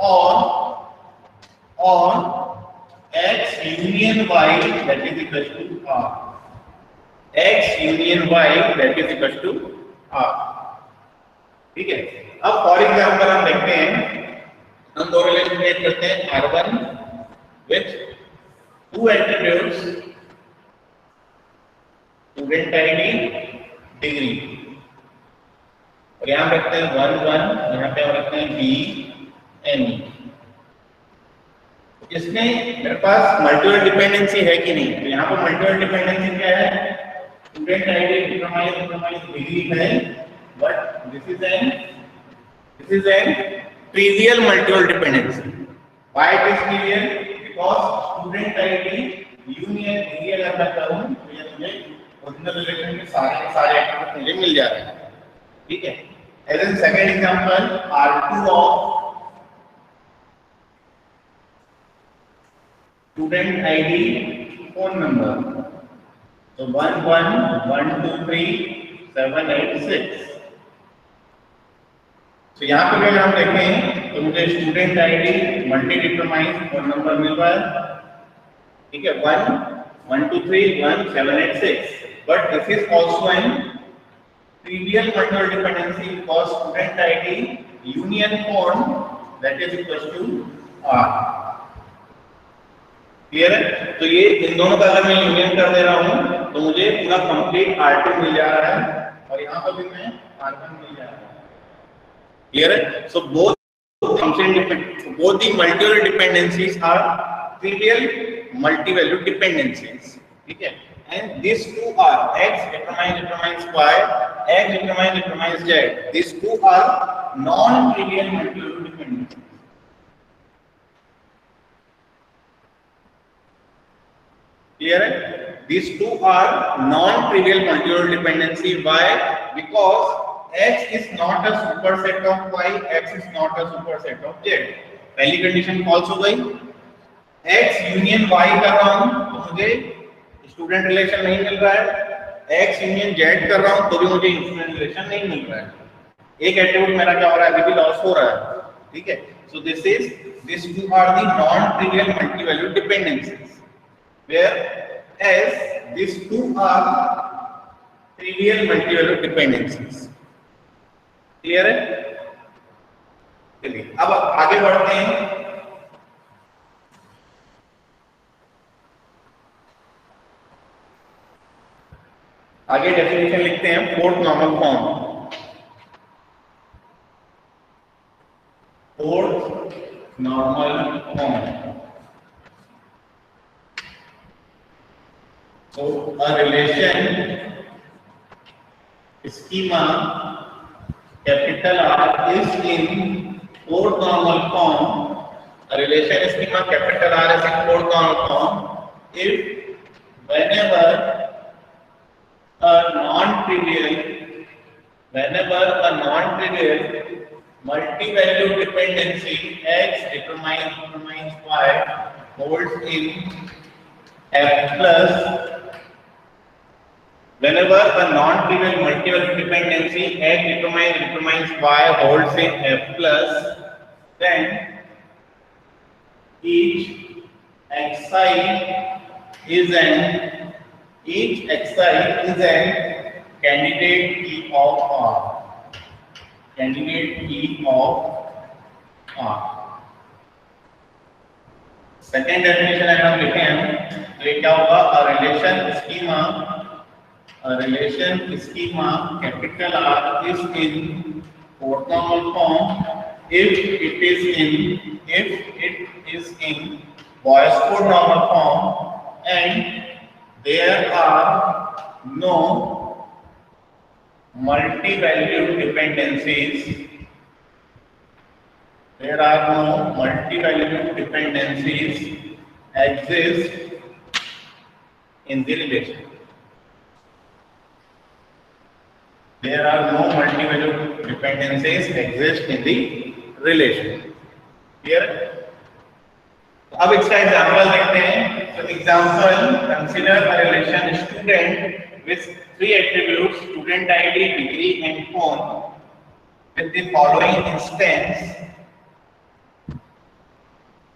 or X union Y that is equal to R. X union Y that is equal to R. ठीक है, अब for example हम देखते हैं, हम दो relation create करते हैं R1 with two attributes student ID degree, और यहाँ रखते हैं 1 1, यहाँ पे हम रखते हैं B N. इसमें मेरे पास मल्टीपल डिपेंडेंसी है कि नहीं, तो यहाँ पर मल्टीपल डिपेंडेंसी क्या है, स्टूडेंट आईडी डिटरमाइन डिग्री है, but this is N trivial multiple dependency. Why it is trivial? Because student ID union degree अगर मैं करूं तो ये मुझे ओरिजिनल रिलेशन के सारे एट्रिब्यूट मुझे मिल जा रहे हैं. ठीक है, as an second example R2 of student ID phone number, so 1 1 1 2 3 7 8 6. तो यहाँ पे अगर हम देखें तो मुझे student ID multi determine phone number मिल रहा है. ठीक है, 1 1 2 3 1 7 8 6, but this is also an trivial multiple dependency because student ID union phone that is equal to R. Clear है? तो ये इन दोनों का अगर मैं यूनियन कर दे रहा हूं तो मुझे पूरा कंप्लीट R2 मिल जा रहा है, और यहाँ पर भी मैं R1 मिल जा रहा है. क्लियर है? So both the multiple dependencies are trivial multi valued dependencies. ठीक है, and this two are x determines y, x determines z. These two are non trivial multi valued dependencies. Clear है? These two are non-trivial multi-vector dependency. Why? Because X is not a superset of Y, X is not a superset of Z. पहली condition false हो गई. X union Y कर रहा हूं तो मुझे student relation नहीं मिल रहा है. X यूनियन Z कर रहा हूं तो भी मुझे स्टूडेंट रिलेशन नहीं मिल रहा है. एक एट्रिब्यूट मेरा क्या हो रहा है, अभी भी लॉस हो रहा है. ठीक है, so these two are the non-trivial multi-value dependencies, whereas these two are trivial multi-value dependencies. Clear है? चलिए अब आगे बढ़ते हैं. आगे डेफिनेशन लिखते हैं fourth normal form. Fourth normal form. So a relation schema capital R is in fourth normal form. A relation schema capital R is in fourth normal form if whenever a non-trivial multi-value dependency X determines Y holds in F plus. Whenever a non-trivial multi-value dependency X determines Y holds in F plus, then each xi is an candidate key of R. Candidate key of R. Second definition अगर हम लिखें तो ये क्या होगा, a relation schema capital R is in fourth normal form if it is in Boy's code normal form and there are no multi-valued dependencies. There are no multi-valued dependencies exist in the relation. There are no multi-valued dependencies exist in the relation. Clear? अब इसका example देखते हैं. So example, consider a relation student with three attributes: student ID, degree, and phone, with the following instance.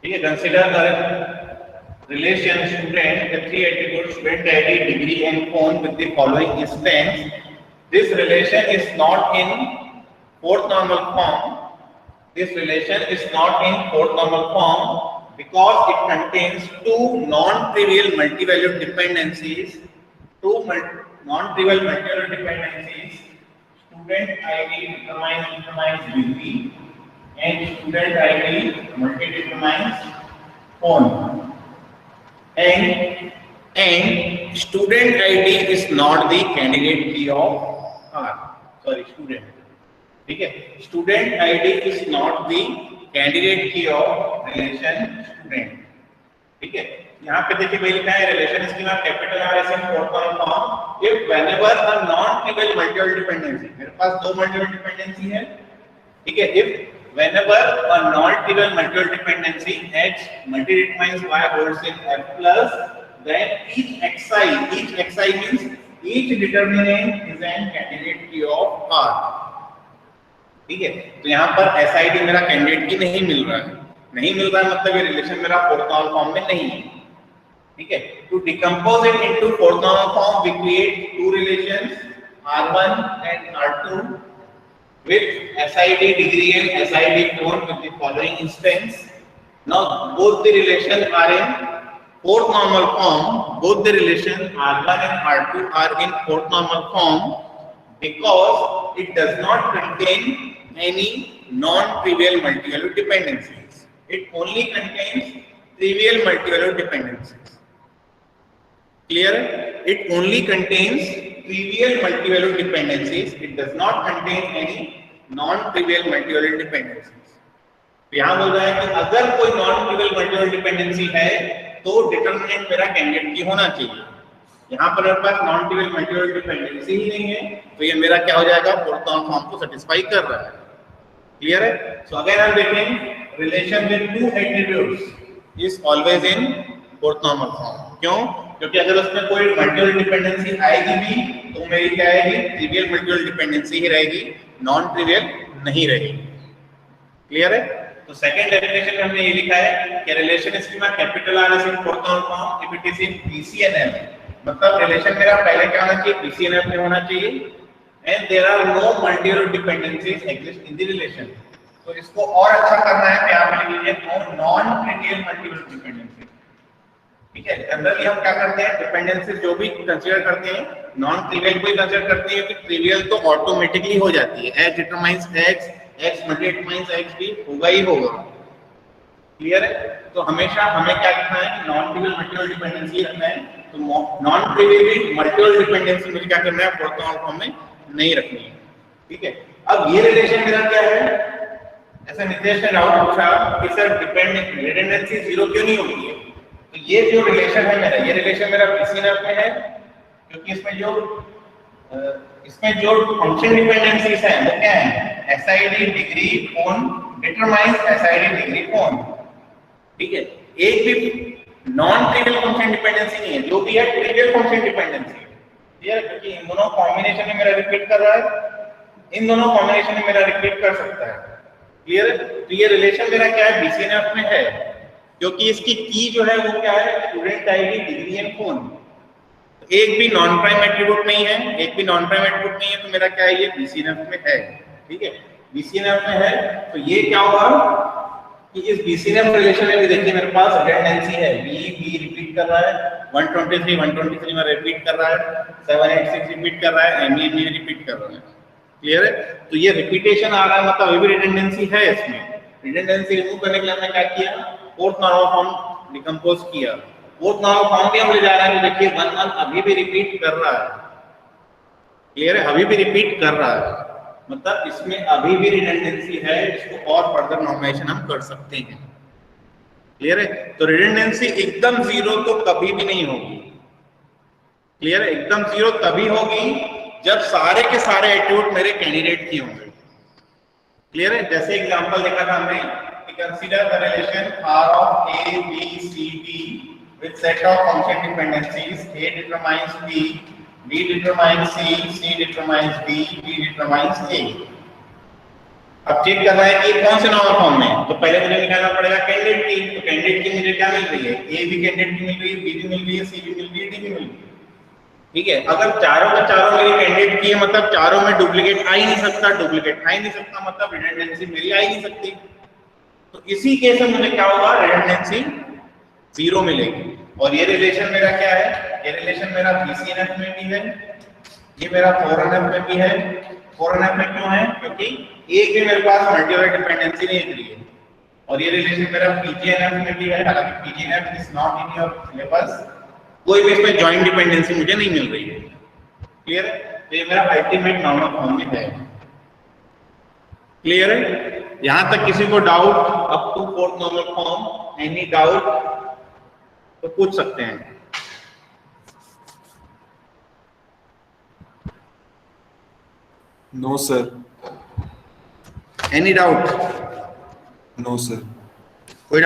ठीक है, consider relation student, the three attributes student ID, degree and phone with the following instance. This relation is not in fourth normal form. This relation is not in fourth normal form because it contains two non-trivial multivalued dependencies. Non-trivial multivalued dependencies. Student ID determines degree and student ID multi-determines phone. And student ID is not the candidate key of R. Sorry, student. ठीक है, student ID is not the candidate की of relation student. ठीक है, यहाँ पे देखिए भाई लिखा है relation schema capital R S in fourth form if whenever a non trivial multiple dependency. मेरे पास दो मल्टीपल डिपेंडेंसी है. ठीक है, if whenever a non trivial multiple dependency x multiplies y holds in f plus then each xi means each determinant is an candidate key of R. ठीक है, तो यहाँ पर SID मेरा कैंडिडेट की नहीं मिल रहा है. नहीं मिल रहा है मतलब ये रिलेशन मेरा फोर्थ नॉर्मल फॉर्म में नहीं है. ठीक है, to decompose it into fourth normal form we create two relations R1 and R2 with SID degree and SID phone with the following instance. Now both the relations are in fourth normal form. Both the relations R1 and R2 are in fourth normal form because it does not contain any non-trivial multivalued dependencies. It only contains trivial multivalued dependencies. Clear? It only contains trivial multivalued dependencies. It does not contain any non-trivial multivalued dependencies. तो यहाँ बोल रहा है कि अगर कोई non-trivial multivalued dependency है तो डिटरमिनेंट मेरा कैंडिडेट की होना चाहिए. यहाँ पर मेरे पास नॉन ट्रिवियल मल्टीपल डिपेंडेंसी ही नहीं है तो ये मेरा क्या हो जाएगा, फोर्थ नॉर्मल फॉर्म को सेटिस्फाई कर रहा है. क्लियर है? सो अगेन हम देखें relation with to attributes is always in fourth normal form. क्यों? क्योंकि अगर उसमें कोई मल्टीपल डिपेंडेंसी आएगी भी तो मेरी क्या आएगी, ट्रिवियल मल्टीपल डिपेंडेंसी ही रहेगी, नॉन ट्रिवियल नहीं रहेगी. क्लियर है? तो सेकंड डेफिनेशन में हमने ये लिखा है कि relation schema capital R is in fourth normal form if it is in BCNF. मतलब रिलेशन मेरा पहले क्या होना चाहिए, BCNF में होना चाहिए and there are no multiple dependencies exist in the relation. तो इसको और अच्छा करना है तो यहाँ पे लिख लीजिए नॉन ट्रिवियल मल्टीपल डिपेंडेंसी. ठीक है, जनरली हम क्या करते हैं, डिपेंडेंसीज जो भी कंसीडर करते हैं नॉन ट्रिवियल को ही कंसीडर करते हैं क्योंकि ट्रिवियल तो ऑटोमेटिकली हो जाती है. x determines x multiplies x भी होगा ही होगा. क्लियर है? तो हमेशा हमें क्या लिखना है कि नॉन ट्रिवियल मल्टीपल डिपेंडेंसी रखना है. तो नॉन ट्रिवियल मल्टीपल डिपेंडेंसी मुझे क्या करना है, फोर्थ नॉर्मल फॉर्म में नहीं रखनी है. ठीक है, अब ये रिलेशन मेरा क्या है, ऐसा नितेश ने डाउट पूछा कि सर रिडंडेंसी जीरो क्यों नहीं होती है. तो ये जो रिलेशन है मेरा, ये रिलेशन मेरा BCNF में है क्योंकि इसमें जो फंक्शन डिपेंडेंसीज हैं वो क्या है, SID degree phone determines SID degree phone. ठीक है, एक भी नॉन ट्रिवियल फंक्शन डिपेंडेंसी नहीं है, जो भी है ट्रिवियल फंक्शन डिपेंडेंसी. क्लियर? क्योंकि इन दोनों कॉम्बिनेशन में मेरा रिपीट कर रहा है, इन दोनों कॉम्बिनेशन में मेरा रिपीट कर सकता है. क्लियर? तो ये रिलेशन मेरा क्या है, BCNF में है क्योंकि इसकी की जो है वो क्या है, student ID degree and phone. एक भी नॉन प्राइम एट्रिब्यूट नहीं है, तो मेरा क्या है, ये BCNF में है. ठीक है, BCNF में है तो ये क्या होगा कि इस BCNF रिलेशन में भी देखिए मेरे पास रिडंडेंसी है, b रिपीट कर रहा है, 123 में रिपीट कर रहा है, 786 रिपीट कर रहा है, ME रिपीट कर रहा है. क्लियर है? तो ये रिपीटेशन आ रहा है मतलब अभी भी रिडंडेंसी है इसमें. रिडंडेंसी रिमूव करने के लिए हमने क्या किया, फोर्थ नॉर्मल फॉर्म डिकम्पोज किया. फोर्थ नॉर्मल फॉर्म भी हम ले जा रहे हैं तो देखिए 1 अभी भी रिपीट कर रहा है. क्लियर है? अभी भी रिपीट कर रहा है मतलब इसमें अभी भी रिडंडेंसी है, इसको और फर्दर नॉर्मलाइजेशन हम कर सकते हैं. क्लियर है? तो रिडंडेंसी एकदम जीरो तो कभी भी नहीं होगी. क्लियर है? एकदम जीरो तभी होगी जब सारे के सारे एट्रिब्यूट मेरे कैंडिडेट की होंगे. क्लियर है? जैसे एग्जांपल देखा था हमने कि consider the relation R of A B C D with set of function dependencies A determines B, B determines C, C determines D, D determines A. अब चेक करना है कि कौन से नॉर्मल फॉर्म में है, तो पहले मुझे निकालना पड़ेगा कैंडिडेट की। तो कैंडिडेट की मुझे क्या मिल रही है, ए भी कैंडिडेट की मिल रही है, बी भी मिल रही है, सी भी मिल रही है, डी भी मिल रही है। ठीक है, अगर चारों का चारों मेरी कैंडिडेट की है मतलब चारों में डुप्लीकेट आ ही नहीं सकता, डुप्लीकेट आ ही नहीं सकता मतलब रिडंडेंसी मेरी आ ही नहीं सकती। तो इसी केस में मुझे क्या होगा, रिडंडेंसी 0 मिलेगी। और ये रिलेशन मेरा क्या है, ये रिलेशन मेरा BCNF में भी है, ये मेरा 4NF में भी है। 4NF में क्यों है, क्योंकि एक भी मेरे पास मल्टीपल डिपेंडेंसी नहीं दिख रही है। और ये रिलेशन मेरा PGNF में भी है, हालांकि PGNF is not in your syllabus, कोई भी इसमें जॉइंट डिपेंडेंसी मुझे नहीं मिल रही है। क्लियर है, तो ये मेरा अल्टीमेट नॉर्मल फॉर्म में है। क्लियर है, यहां तक किसी को doubt up to fourth normal form, any doubt तो पूछ सकते हैं। No sir. Any doubt? No sir. कोई डाउट?